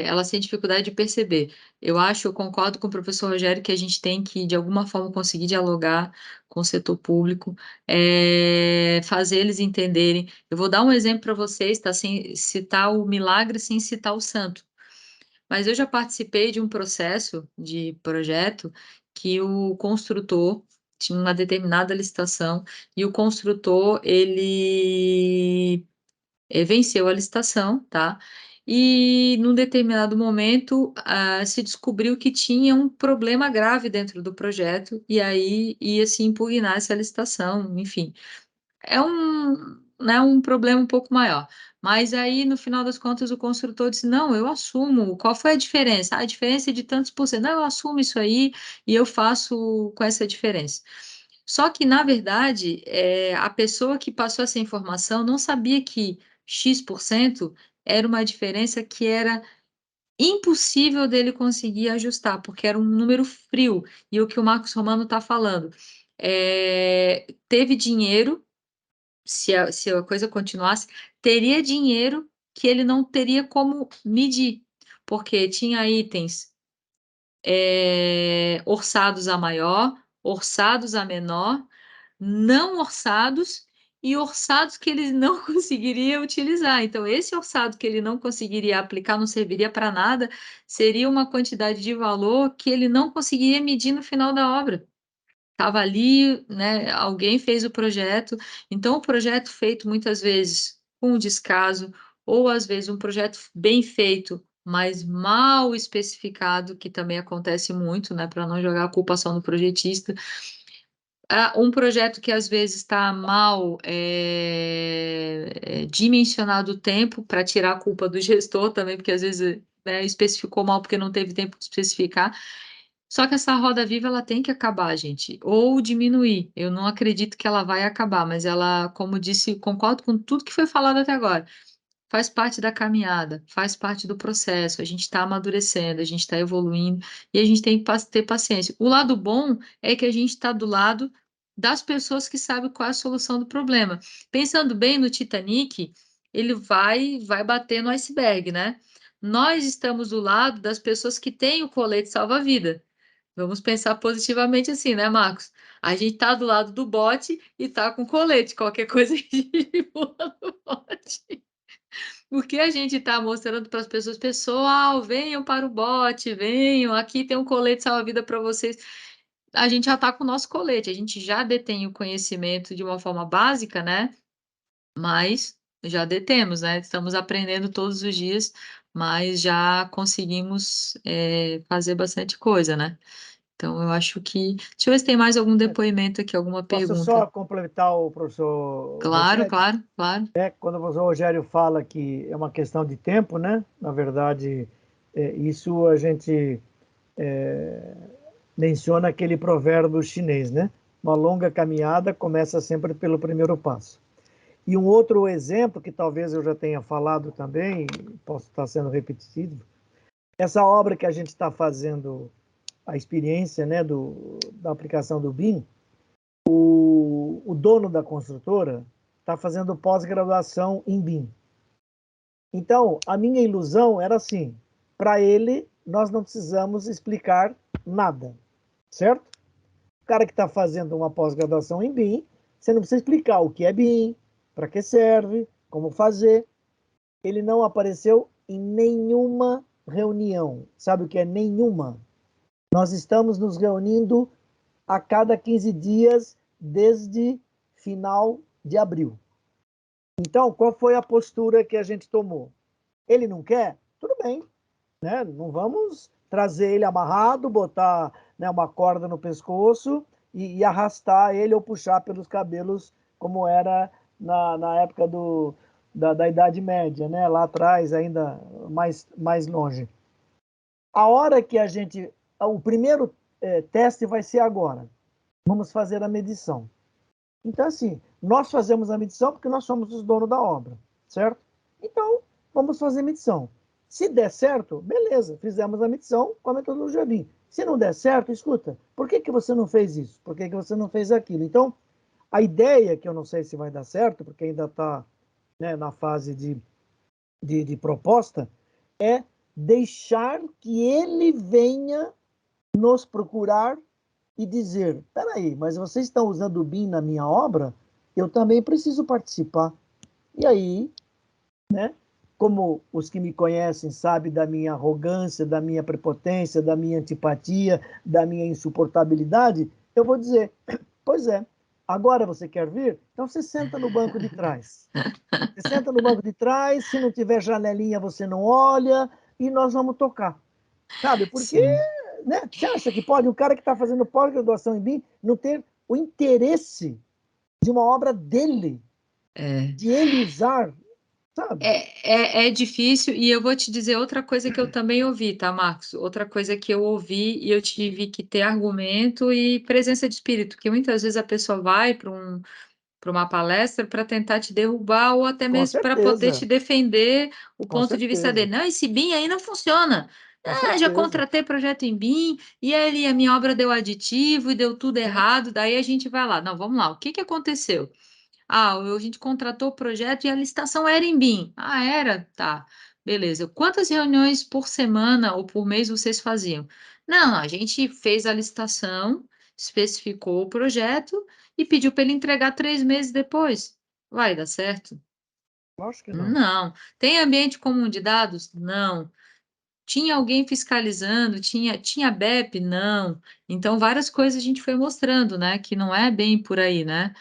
Elas têm dificuldade de perceber. Eu concordo com o professor Rogério que a gente tem que, de alguma forma, conseguir dialogar com o setor público, fazer eles entenderem. Eu vou dar um exemplo para vocês, tá? Sem citar o milagre, sem citar o santo. Mas eu já participei de um processo de projeto que o construtor tinha uma determinada licitação e o construtor, ele venceu a licitação, tá? E num determinado momento se descobriu que tinha um problema grave dentro do projeto e aí ia se impugnar essa licitação, enfim. É né, um problema um pouco maior. Mas aí, no final das contas, o construtor disse, não, eu assumo. Qual foi a diferença? A diferença é de tantos por cento. Não, eu assumo isso aí e eu faço com essa diferença. Só que, na verdade, a pessoa que passou essa informação não sabia que X% era uma diferença que era impossível dele conseguir ajustar, porque era um número frio. E o que o Marcos Romano está falando, teve dinheiro, se a coisa continuasse, teria dinheiro que ele não teria como medir, porque tinha itens orçados a maior, orçados a menor, não orçados e orçados que ele não conseguiria utilizar. Então, esse orçado que ele não conseguiria aplicar, não serviria para nada, seria uma quantidade de valor que ele não conseguiria medir no final da obra. Estava ali, né? Alguém fez o projeto, então o projeto feito muitas vezes com descaso, ou às vezes um projeto bem feito, mas mal especificado, que também acontece muito, né? Para não jogar a culpa só no projetista. Um projeto que às vezes está mal dimensionado o tempo, para tirar a culpa do gestor também, porque às vezes especificou mal porque não teve tempo de especificar. Só que essa roda viva ela tem que acabar, gente, ou diminuir. Eu não acredito que ela vai acabar, mas ela, como disse, concordo com tudo que foi falado até agora. Faz parte da caminhada, faz parte do processo. A gente está amadurecendo, a gente está evoluindo e a gente tem que ter paciência. O lado bom é que a gente está do lado das pessoas que sabem qual é a solução do problema. Pensando bem no Titanic, ele vai bater no iceberg, né? Nós estamos do lado das pessoas que têm o colete salva-vida. Vamos pensar positivamente assim, né, Marcos? A gente está do lado do bote e está com colete. Qualquer coisa a gente pula no bote. Porque a gente está mostrando para as pessoas, pessoal, venham para o bote, venham, aqui tem um colete salva-vida para vocês. A gente já está com o nosso colete, a gente já detém o conhecimento de uma forma básica, né? Mas já detemos, né? Estamos aprendendo todos os dias, mas já conseguimos fazer bastante coisa, né? Então, eu acho que. Deixa eu ver se tem mais algum depoimento aqui, alguma Posso pergunta. só complementar o professor Claro, Rogério? claro, claro. Quando o professor Rogério fala que é uma questão de tempo, né? Na verdade, isso a gente menciona aquele provérbio chinês, né? Uma longa caminhada começa sempre pelo primeiro passo. E um outro exemplo, que talvez eu já tenha falado também, posso estar sendo repetitivo, essa obra que a gente está fazendo, a experiência, né, da aplicação do BIM, o dono da construtora está fazendo pós-graduação em BIM. Então, a minha ilusão era assim, para ele, nós não precisamos explicar nada, certo? O cara que está fazendo uma pós-graduação em BIM, você não precisa explicar o que é BIM, para que serve, como fazer. Ele não apareceu em nenhuma reunião. Sabe o que é nenhuma? Nós estamos nos reunindo a cada 15 dias desde final de abril. Então, qual foi a postura que a gente tomou? Ele não quer? Tudo bem, né? Não vamos trazer ele amarrado, botar, né, uma corda no pescoço e arrastar ele ou puxar pelos cabelos, como era na época da Idade Média, né? Lá atrás, ainda mais longe. A hora que a gente. O primeiro teste vai ser agora. Vamos fazer a medição. Então, assim, nós fazemos a medição porque nós somos os donos da obra, certo? Então, vamos fazer a medição. Se der certo, beleza, fizemos a medição com a metodologia BIM. Se não der certo, escuta, por que você não fez isso? Por que você não fez aquilo? Então, a ideia, que eu não sei se vai dar certo, porque ainda está, né, na fase de proposta, é deixar que ele venha nos procurar e dizer, peraí, mas vocês estão usando o BIM na minha obra? Eu também preciso participar. E aí, né, como os que me conhecem sabem da minha arrogância, da minha prepotência, da minha antipatia, da minha insuportabilidade, eu vou dizer, pois é, agora você quer vir? Então você senta no banco de trás. Você senta no banco de trás, se não tiver janelinha você não olha, e nós vamos tocar. Sabe, porque, Sim. né, você acha que pode um cara que está fazendo pós-graduação em BIM não ter o interesse de uma obra dele, É. de ele usar, sabe? É difícil, e eu vou te dizer outra coisa que eu também ouvi, tá, Marcos? Outra coisa que eu ouvi e eu tive que ter argumento e presença de espírito, que muitas vezes a pessoa vai para uma palestra para tentar te derrubar ou até Com mesmo para poder te certeza, defender o com ponto de vista certeza, dele. Não, esse BIM aí não funciona. com Ah, já certeza. contratei projeto em BIM e aí a minha obra deu aditivo e deu tudo Sim, errado. Daí a gente vai lá. Não, vamos lá. O que que aconteceu? Ah, a gente contratou o projeto e a licitação era em BIM. Ah, era? Tá. Beleza. Quantas reuniões por semana ou por mês vocês faziam? Não, a gente fez a licitação, especificou o projeto e pediu para ele entregar 3 meses depois. Vai dar certo? acho que não. Não. Tem ambiente comum de dados? Não. Tinha alguém fiscalizando? Tinha BEP? Não. Então, várias coisas a gente foi mostrando, né? Que não é bem por aí, né?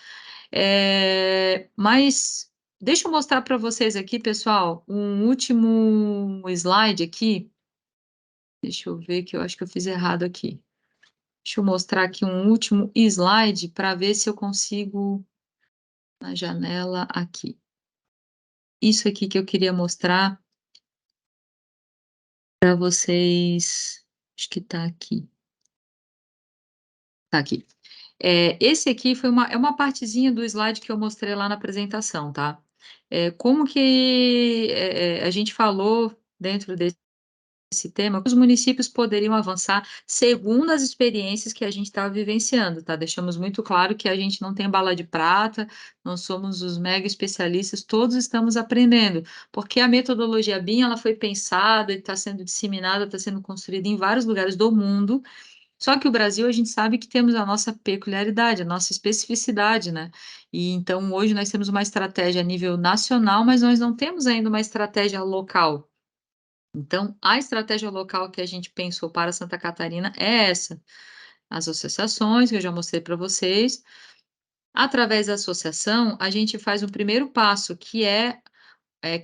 Mas deixa eu mostrar para vocês aqui, pessoal, um último slide aqui. Deixa eu ver que eu acho que eu fiz errado aqui. Deixa eu mostrar aqui um último slide para ver se eu consigo na janela aqui. Isso aqui que eu queria mostrar para vocês. Acho que está aqui. Está aqui. Esse aqui é uma partezinha do slide que eu mostrei lá na apresentação, tá? Como que a gente falou dentro desse tema, os municípios poderiam avançar segundo as experiências que a gente estava vivenciando, tá? Deixamos muito claro que a gente não tem bala de prata, não somos os mega especialistas, todos estamos aprendendo, porque a metodologia BIM, ela foi pensada e está sendo disseminada, está sendo construída em vários lugares do mundo. Só que o Brasil, a gente sabe que temos a nossa peculiaridade, a nossa especificidade, né? E então hoje nós temos uma estratégia a nível nacional, mas nós não temos ainda uma estratégia local. Então, a estratégia local que a gente pensou para Santa Catarina é essa. As associações, que eu já mostrei para vocês. Através da associação, a gente faz um primeiro passo, que é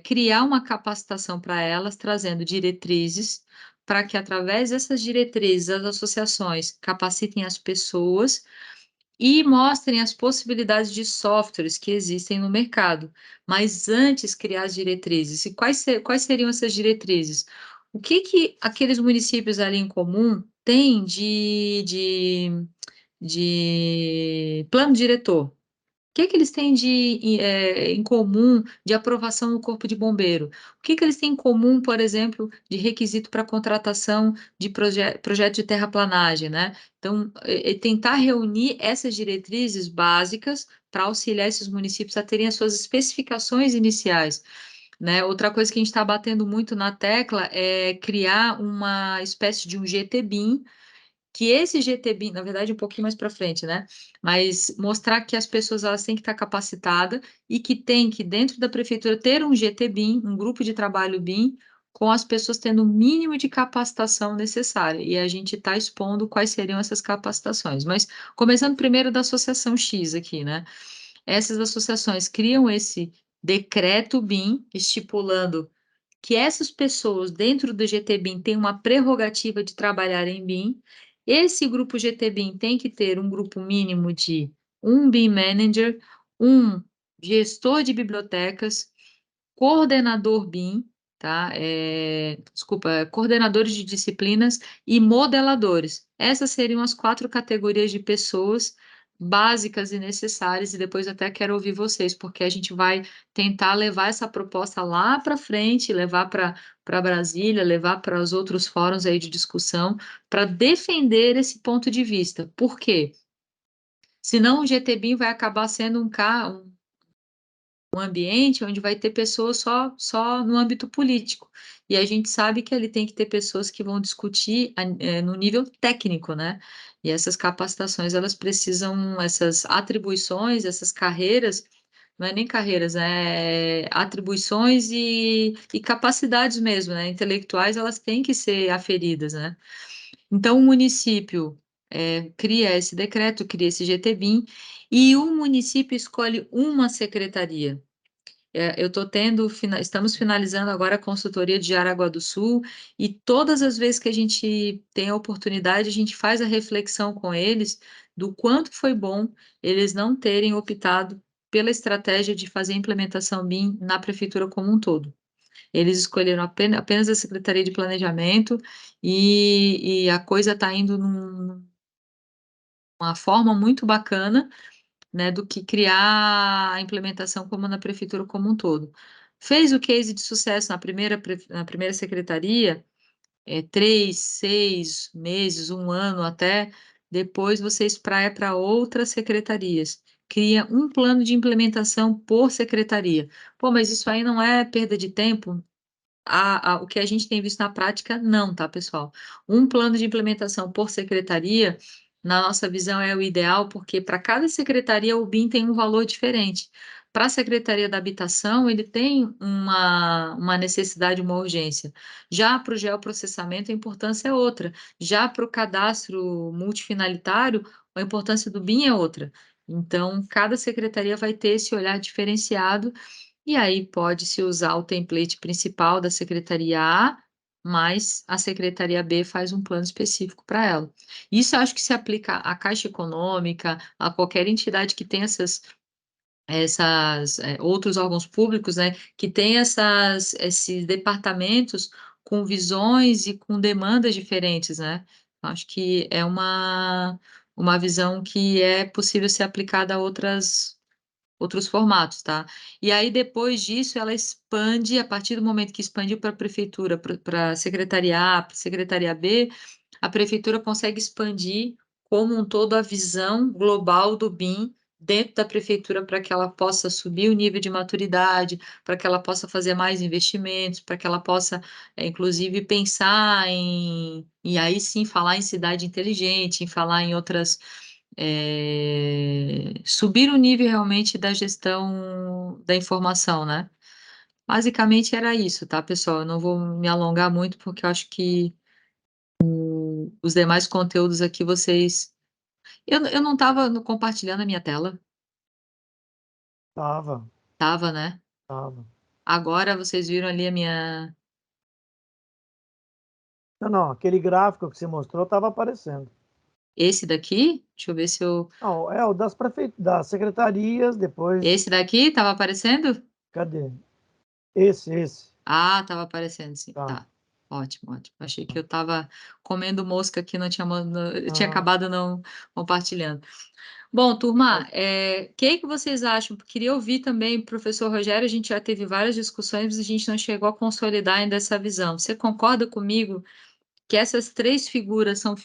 criar uma capacitação para elas, trazendo diretrizes, para que através dessas diretrizes, as associações capacitem as pessoas e mostrem as possibilidades de softwares que existem no mercado. Mas antes, criar as diretrizes. E quais seriam essas diretrizes? O que que aqueles municípios ali em comum têm de plano diretor? O que que eles têm em comum de aprovação no Corpo de Bombeiro? O que que eles têm em comum, por exemplo, de requisito para contratação de projeto de terraplanagem, né? Então, tentar reunir essas diretrizes básicas para auxiliar esses municípios a terem as suas especificações iniciais, né? Outra coisa que a gente está batendo muito na tecla é criar uma espécie de um GTBIM, que esse GTBIM, na verdade, um pouquinho mais para frente, né? Mas mostrar que as pessoas elas têm que estar capacitadas e que tem que, dentro da prefeitura, ter um GTBIM, um grupo de trabalho BIM, com as pessoas tendo o mínimo de capacitação necessária. E a gente está expondo quais seriam essas capacitações. Mas começando primeiro da Associação X aqui, né? Essas associações criam esse decreto BIM, estipulando que essas pessoas dentro do GTBIM têm uma prerrogativa de trabalhar em BIM. Esse grupo GTBIM tem que ter um grupo mínimo de um BIM Manager, um gestor de bibliotecas, coordenador BIM, tá? Desculpa, coordenadores de disciplinas e modeladores. Essas seriam as 4 categorias de pessoas básicas e necessárias, e depois até quero ouvir vocês, porque a gente vai tentar levar essa proposta lá para frente, levar para Brasília, levar para os outros fóruns aí de discussão, para defender esse ponto de vista. Por quê? Senão o GTBIM vai acabar sendo um ambiente onde vai ter pessoas só no âmbito político. E a gente sabe que ali tem que ter pessoas que vão discutir no nível técnico, né? E essas capacitações, elas precisam, essas atribuições, essas carreiras, não é nem carreiras, é atribuições e capacidades mesmo, né? Intelectuais, elas têm que ser aferidas, né? Então, o município cria esse decreto, cria esse GTBIM, e o município escolhe uma secretaria. Estamos finalizando agora a consultoria de Jaraguá do Sul, e todas as vezes que a gente tem a oportunidade, a gente faz a reflexão com eles do quanto foi bom eles não terem optado pela estratégia de fazer a implementação BIM na prefeitura como um todo. Eles escolheram apenas a Secretaria de Planejamento, e a coisa está indo numa forma muito bacana, né, do que criar a implementação como na prefeitura como um todo. Fez o case de sucesso na primeira secretaria, 3, 6 meses, 1 ano até, depois você espraia para outras secretarias. Cria um plano de implementação por secretaria. Pô, mas isso aí não é perda de tempo? O que a gente tem visto na prática, não, tá, pessoal? Um plano de implementação por secretaria, na nossa visão, é o ideal, porque para cada secretaria o BIM tem um valor diferente. Para a Secretaria da Habitação, ele tem uma necessidade, uma urgência. Já para o geoprocessamento, a importância é outra. Já para o cadastro multifinalitário, a importância do BIM é outra. Então, cada secretaria vai ter esse olhar diferenciado, e aí pode-se usar o template principal da Secretaria A, mas a Secretaria B faz um plano específico para ela. Isso eu acho que se aplica à Caixa Econômica, a qualquer entidade que tenha outros órgãos públicos, né, que tem esses departamentos com visões e com demandas diferentes, né? Acho que é uma visão que é possível ser aplicada a outros formatos, tá? E aí, depois disso, ela expande, a partir do momento que expandiu para a prefeitura, para a secretaria A, para a secretaria B, a prefeitura consegue expandir como um todo a visão global do BIM dentro da prefeitura, para que ela possa subir o nível de maturidade, para que ela possa fazer mais investimentos, para que ela possa, inclusive, pensar e aí sim falar em cidade inteligente, em falar em outras subir o nível realmente da gestão da informação, né? Basicamente era isso, tá, pessoal? Eu não vou me alongar muito, porque eu acho que os demais conteúdos aqui vocês. Eu não estava compartilhando a minha tela, Tava, tava, né? tava. Agora vocês viram ali a minha. Não, não, aquele gráfico que você mostrou estava aparecendo. Esse daqui? Deixa eu ver se eu. Não, é o das secretarias, depois. Esse daqui estava aparecendo? Cadê? Esse. Ah, estava aparecendo, sim. Tá. Tá. Ótimo, ótimo. Achei que eu estava comendo mosca aqui, eu tinha Ah, acabado não compartilhando. Bom, turma, o que vocês acham? Queria ouvir também o professor Rogério, a gente já teve várias discussões, mas a gente não chegou a consolidar ainda essa visão. Você concorda comigo que essas 3 figuras são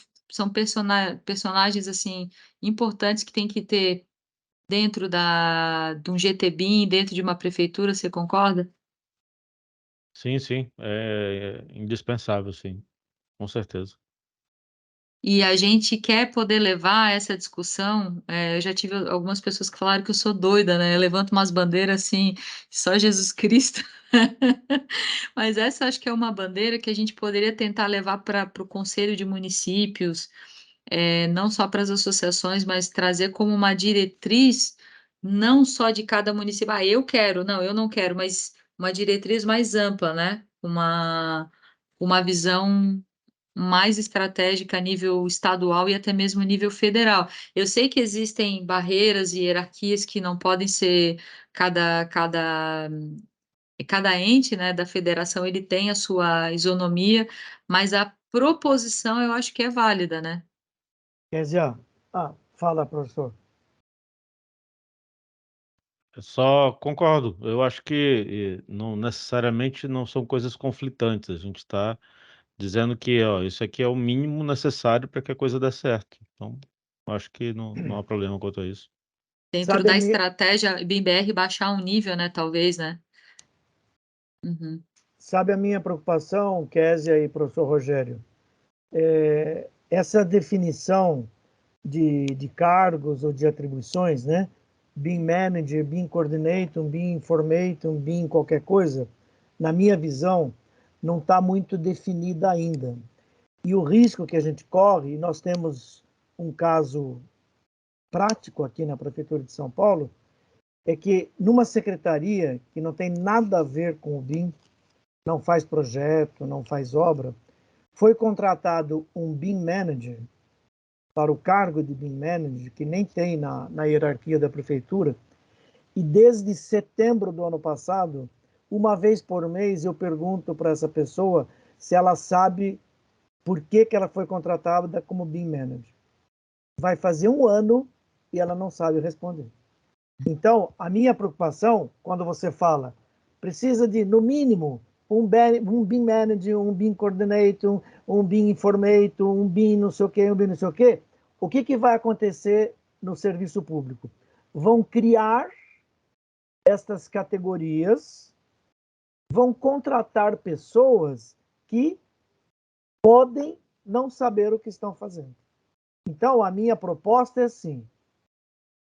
personagens assim importantes que tem que ter dentro de um GTBIM, dentro de uma prefeitura, você concorda? Sim, sim, é indispensável, sim, com certeza. E a gente quer poder levar essa discussão. Eu já tive algumas pessoas que falaram que eu sou doida, né? Eu levanto umas bandeiras assim, só Jesus Cristo. Mas essa acho que é uma bandeira que a gente poderia tentar levar para o Conselho de Municípios, não só para as associações, mas trazer como uma diretriz, não só de cada município. Ah, eu quero, não, eu não quero, mas uma diretriz mais ampla, né? uma visão mais estratégica a nível estadual e até mesmo a nível federal. Eu sei que existem barreiras e hierarquias que não podem ser cada ente, né, da federação, ele tem a sua isonomia, mas a proposição eu acho que é válida, né? Kézia, fala, professor. Eu só concordo. Eu acho que não necessariamente não são coisas conflitantes. A gente está dizendo que, ó, isso aqui é o mínimo necessário para que a coisa dê certo. Então, eu acho que não há problema quanto a isso. Dentro Sabe a da minha, estratégia BIM-BR baixar um nível, né, talvez, né? Uhum. sabe a minha preocupação, Kézia e professor Rogério? Essa definição de cargos ou de atribuições, né? BIM Manager, BIM Coordinator, BIM Informator, BIM qualquer coisa, na minha visão, não está muito definida ainda. E o risco que a gente corre, e nós temos um caso prático aqui na Prefeitura de São Paulo, é que numa secretaria que não tem nada a ver com o BIM, não faz projeto, não faz obra, foi contratado um BIM Manager para o cargo de BIM Manager, que nem tem na hierarquia da prefeitura, e desde setembro do ano passado, uma vez por mês, eu pergunto para essa pessoa se ela sabe por que ela foi contratada como BIM Manager. Vai fazer um ano e ela não sabe responder. Então, a minha preocupação, quando você fala, precisa de, no mínimo, um BIM Manager, um BIM Coordinator, um BIM Informator, um BIM não sei o quê, um BIM não sei o quê, o que vai acontecer no serviço público? Vão criar estas categorias, vão contratar pessoas que podem não saber o que estão fazendo. Então, a minha proposta é assim,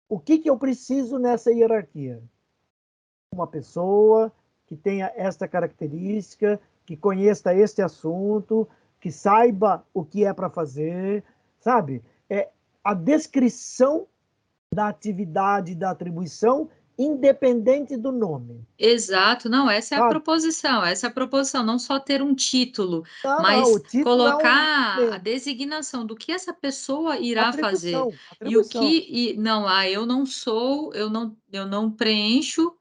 o que eu preciso nessa hierarquia? Uma pessoa que tenha esta característica, que conheça este assunto, que saiba o que é para fazer, sabe? É a descrição da atividade, da atribuição, independente do nome. Exato, não, Sabe? essa é a proposição, não só ter um título, Não, o mas título é um colocar a elemento. designação do que essa pessoa irá fazer. Atribuição, E o atribuição. que, não, eu não sou, eu não preencho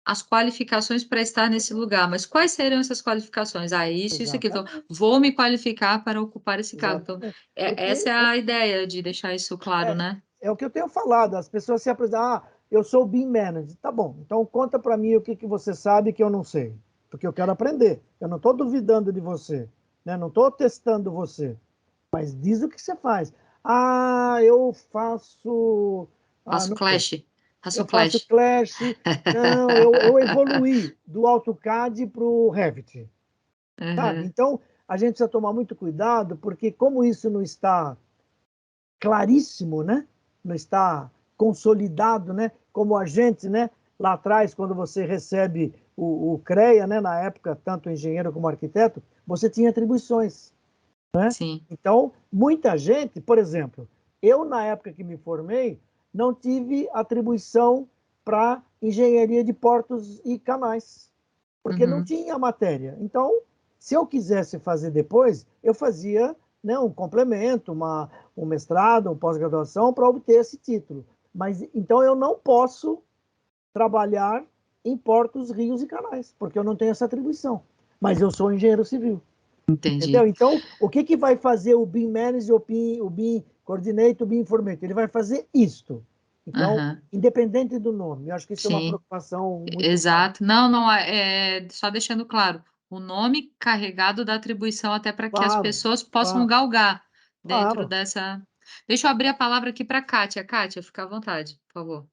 as qualificações para estar nesse lugar, mas quais seriam essas qualificações? Isso aqui, então, Exatamente, vou me qualificar para ocupar esse cargo. Então, exatamente. essa Porque é a ideia de deixar isso claro, é, né? é o que eu tenho falado, as pessoas se apresentam, eu sou o BIM Manager. Tá bom, então conta para mim o que você sabe que eu não sei, porque eu quero aprender. Eu não estou duvidando de você, né? Não estou testando você, mas diz o que você faz. Eu faço, Faço não sei, clash, faço eu faço clash. Clash, não, eu evoluí do AutoCAD para o Revit, sabe? Uhum, Então, a gente precisa tomar muito cuidado, porque como isso não está claríssimo, né? Não está consolidado, né? Como a gente, né? Lá atrás, quando você recebe o CREA, né? Na época, tanto engenheiro como arquiteto, você tinha atribuições, né? sim. Então, muita gente, por exemplo, eu na época que me formei, não tive atribuição para engenharia de portos e canais, porque não Uhum. tinha matéria. Então, se eu quisesse fazer depois, eu fazia, né, um complemento, um mestrado, uma pós-graduação para obter esse título. Mas então eu não posso trabalhar em portos, rios e canais, porque eu não tenho essa atribuição. Mas eu sou engenheiro civil. Entendeu? Entendi. Então, o que vai fazer o BIM Manager, o BIM Coordinator, o BIM Informator? Ele vai fazer isto. Então, Aham, independente do nome, eu acho que isso é uma sim, preocupação muito válida. exato. Não, não, só deixando claro, o nome carregado da atribuição até para que as Claro, pessoas possam claro, galgar dentro claro. dessa. Deixa eu abrir a palavra aqui para a Kátia. Kátia, fica à vontade, por favor.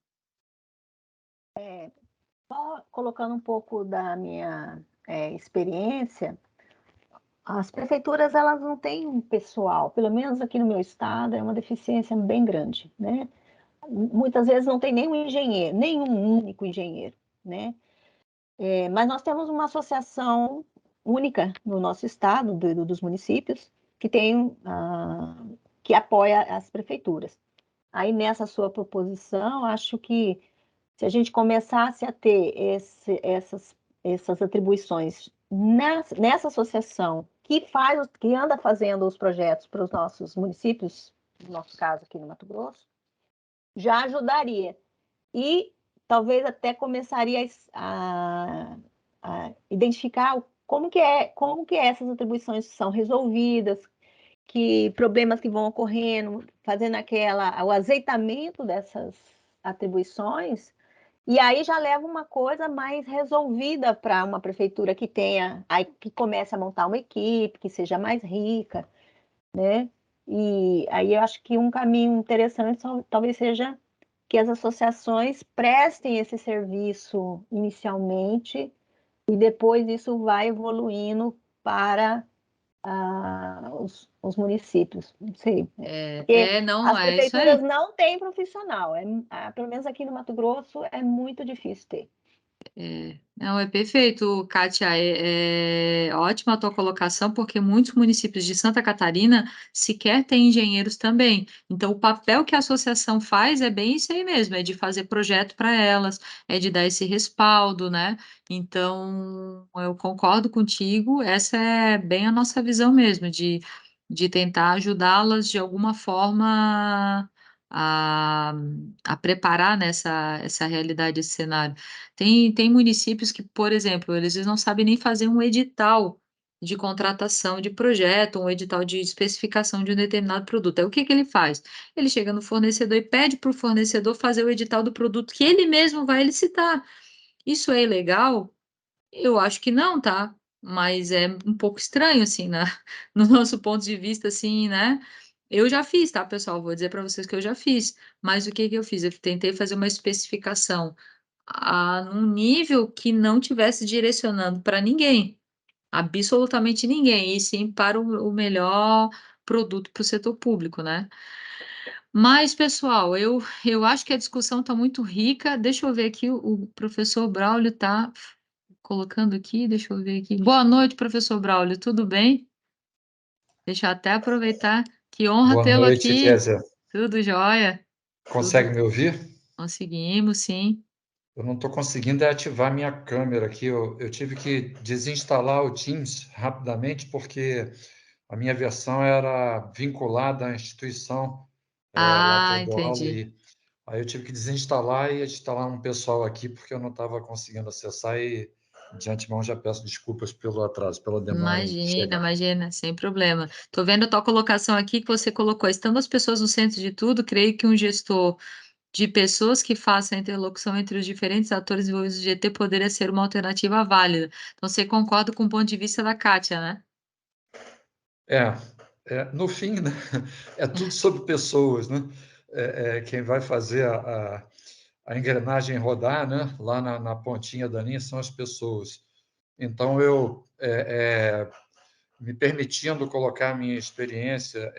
Só colocando um pouco da minha experiência, as prefeituras elas não têm um pessoal, pelo menos aqui no meu estado, é uma deficiência bem grande, né? Muitas vezes não tem nenhum engenheiro, nenhum único engenheiro, né? Mas nós temos uma associação única no nosso estado, dos municípios, que tem, que apoia as prefeituras. Aí nessa sua proposição, acho que se a gente começasse a ter essas atribuições nessa associação que anda fazendo os projetos para os nossos municípios, no nosso caso aqui no Mato Grosso, já ajudaria. E talvez até começaria a identificar como que essas atribuições são resolvidas, que problemas que vão ocorrendo, fazendo o azeitamento dessas atribuições, e aí já leva uma coisa mais resolvida para uma prefeitura que que comece a montar uma equipe, que seja mais rica, né? E aí eu acho que um caminho interessante talvez seja que as associações prestem esse serviço inicialmente e depois isso vai evoluindo para os municípios, não sei. Porque não, as é isso prefeituras aí. não têm profissional, pelo menos aqui no Mato Grosso é muito difícil ter. Não, é perfeito, Kátia. É ótima a tua colocação, porque muitos municípios de Santa Catarina sequer têm engenheiros também. Então, o papel que a associação faz é bem isso aí mesmo, é de fazer projeto para elas, é de dar esse respaldo, né? Então, eu concordo contigo, essa é bem a nossa visão mesmo, de tentar ajudá-las de alguma forma a, a preparar nessa essa realidade, esse cenário. Tem municípios que, por exemplo, eles não sabem nem fazer um edital de contratação de projeto, um edital de especificação de um determinado produto. Aí o que que ele faz? Ele chega no fornecedor e pede para o fornecedor fazer o edital do produto que ele mesmo vai licitar. Isso é ilegal? Eu acho que não, tá? Mas é um pouco estranho, assim, né? No nosso ponto de vista, assim, né? Eu já fiz, tá, pessoal? Vou dizer para vocês que eu já fiz. Mas o que que eu fiz? Eu tentei fazer uma especificação num nível que não tivesse direcionando para ninguém, absolutamente ninguém, e sim para o melhor produto para o setor público, né? Mas, pessoal, eu acho que a discussão está muito rica. Deixa eu ver aqui, o professor Braulio está colocando aqui, deixa eu ver aqui. Boa noite, professor Braulio, tudo bem? Deixa eu até aproveitar. Que honra Boa tê-lo noite, aqui. Kézia. Tudo jóia? Tudo Consegue me ouvir? conseguimos, sim. Eu não estou conseguindo ativar minha câmera aqui. Eu tive que desinstalar o Teams rapidamente porque a minha versão era vinculada à instituição lá que Ah, eu dou aula. entendi. E aí eu tive que desinstalar e instalar um pessoal aqui porque eu não estava conseguindo acessar e de antemão já peço desculpas pelo atraso, pela demora em Imagina, chegar. imagina, sem problema. Estou vendo a tua colocação aqui que você colocou, estando as pessoas no centro de tudo, creio que um gestor de pessoas que faça a interlocução entre os diferentes atores envolvidos no GT poderia ser uma alternativa válida. Então, você concorda com o ponto de vista da Kátia, né? No fim, né, é tudo sobre pessoas, né? Quem vai fazer a engrenagem rodar, né, lá na pontinha da linha são as pessoas. Então, eu, me permitindo colocar a minha experiência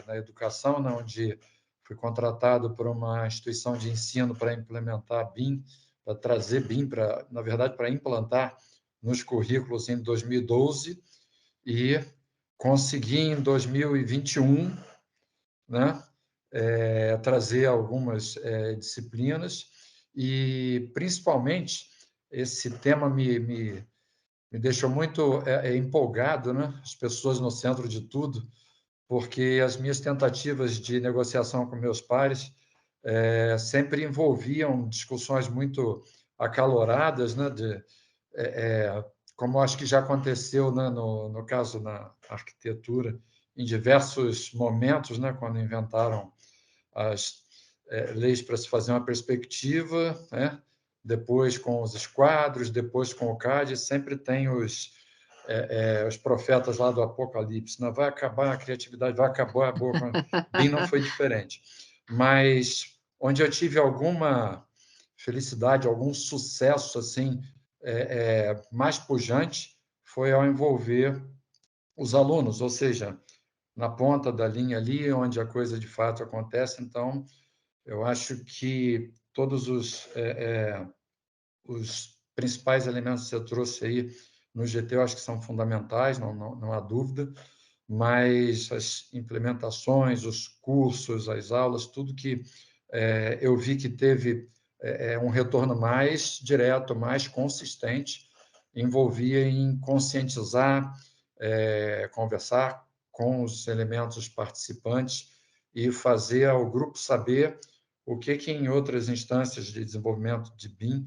na educação, né, onde fui contratado por uma instituição de ensino para implementar BIM, para trazer BIM, na verdade, para implantar nos currículos em 2012, e consegui, em 2021, né, trazer algumas disciplinas e, principalmente, esse tema me deixou muito empolgado, né? As pessoas no centro de tudo, porque as minhas tentativas de negociação com meus pares sempre envolviam discussões muito acaloradas, né? Como acho que já aconteceu, né, no caso na arquitetura, em diversos momentos, né, quando inventaram as leis para se fazer uma perspectiva, né, depois com os esquadros, depois com o CAD, sempre tem os profetas lá do Apocalipse, não vai acabar a criatividade, vai acabar a boca. BIM não foi diferente. Mas onde eu tive alguma felicidade, algum sucesso assim mais pujante, foi ao envolver os alunos, ou seja, na ponta da linha ali, onde a coisa de fato acontece. Então, eu acho que todos os principais elementos que você trouxe aí no GT, eu acho que são fundamentais, não há dúvida, mas as implementações, os cursos, as aulas, tudo que eu vi que teve um retorno mais direto, mais consistente, envolvia em conscientizar, conversar com os elementos participantes e fazer ao grupo saber o que em outras instâncias de desenvolvimento de BIM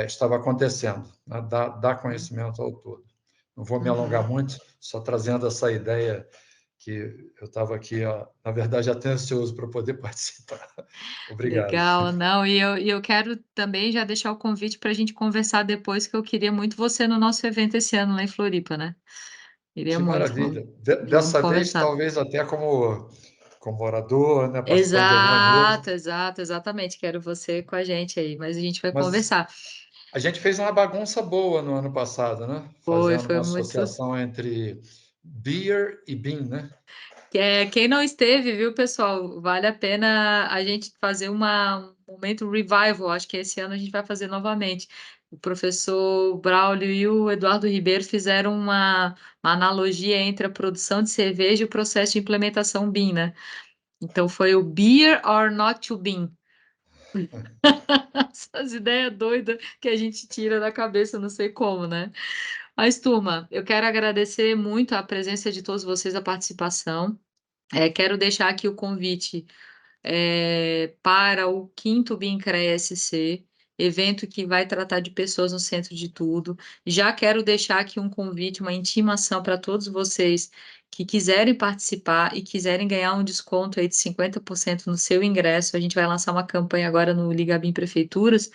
estava acontecendo, né? Dar conhecimento ao todo. Não vou me alongar muito, só trazendo essa ideia que eu estava aqui, na verdade, até ansioso para poder participar. Obrigado. Legal, não, e eu quero também já deixar o convite para a gente conversar depois, que eu queria muito você no nosso evento esse ano lá em Floripa, né? Queria Que muito. maravilha. Vamos Dessa vez, conversar. talvez até como orador, né, participando de alguma mesa. Exatamente. Quero você com a gente aí, mas a gente vai Mas conversar. a gente fez uma bagunça boa no ano passado, né? Foi Fazendo uma muito. associação entre beer e BIM, né? Quem não esteve, viu, pessoal? Vale a pena a gente fazer um momento revival. Acho que esse ano a gente vai fazer novamente. O professor Braulio e o Eduardo Ribeiro fizeram uma analogia entre a produção de cerveja e o processo de implementação BIM, né? Então foi o Beer or Not to BIM. Essas ideias doidas que a gente tira da cabeça, não sei como, né? Mas, turma, eu quero agradecer muito a presença de todos vocês, a participação. Quero deixar aqui o convite para o 5º BIMCREA SC, evento que vai tratar de pessoas no centro de tudo. Já quero deixar aqui um convite, uma intimação para todos vocês que quiserem participar e quiserem ganhar um desconto aí de 50% no seu ingresso. A gente vai lançar uma campanha agora no Liga BIM Prefeituras,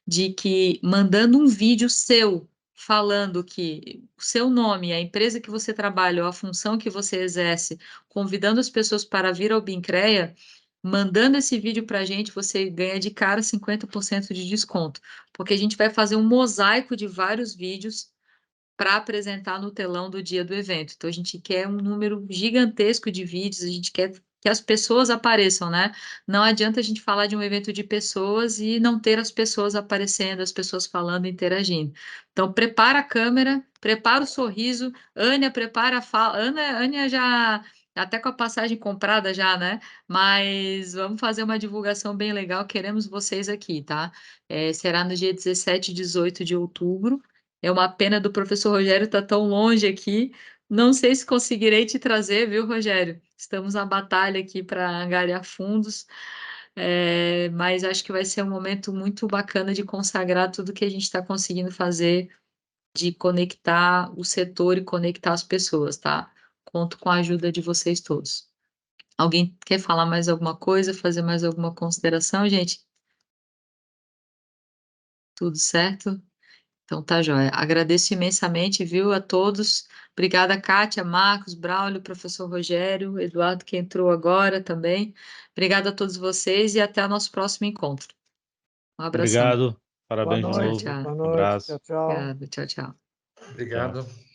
de que mandando um vídeo seu falando que o seu nome, a empresa que você trabalha ou a função que você exerce, convidando as pessoas para vir ao BIMCREA, mandando esse vídeo para a gente, você ganha de cara 50% de desconto, porque a gente vai fazer um mosaico de vários vídeos para apresentar no telão do dia do evento. Então, a gente quer um número gigantesco de vídeos, a gente quer que as pessoas apareçam, né? Não adianta a gente falar de um evento de pessoas e não ter as pessoas aparecendo, as pessoas falando, interagindo. Então, prepara a câmera, prepara o sorriso, Ânia prepara a fala. Ânia já até com a passagem comprada já, né? Mas vamos fazer uma divulgação bem legal, queremos vocês aqui, tá? Será no dia 17 e 18 de outubro. É uma pena do professor Rogério estar tão longe aqui. Não sei se conseguirei te trazer, viu, Rogério? Estamos na batalha aqui para angariar fundos, mas acho que vai ser um momento muito bacana de consagrar tudo que a gente está conseguindo fazer, de conectar o setor e conectar as pessoas, tá? Conto com a ajuda de vocês todos. Alguém quer falar mais alguma coisa, fazer mais alguma consideração, gente? Tudo certo? Então tá joia. Agradeço imensamente, viu, a todos. Obrigada, Kátia, Marcos, Braulio, professor Rogério, Eduardo, que entrou agora também. Obrigada a todos vocês e até o nosso próximo encontro. Um abração. Obrigado. Boa Parabéns de noite, novo. Tchau. boa noite. Abraço. Tchau, tchau. Obrigada. Tchau, tchau. Obrigado.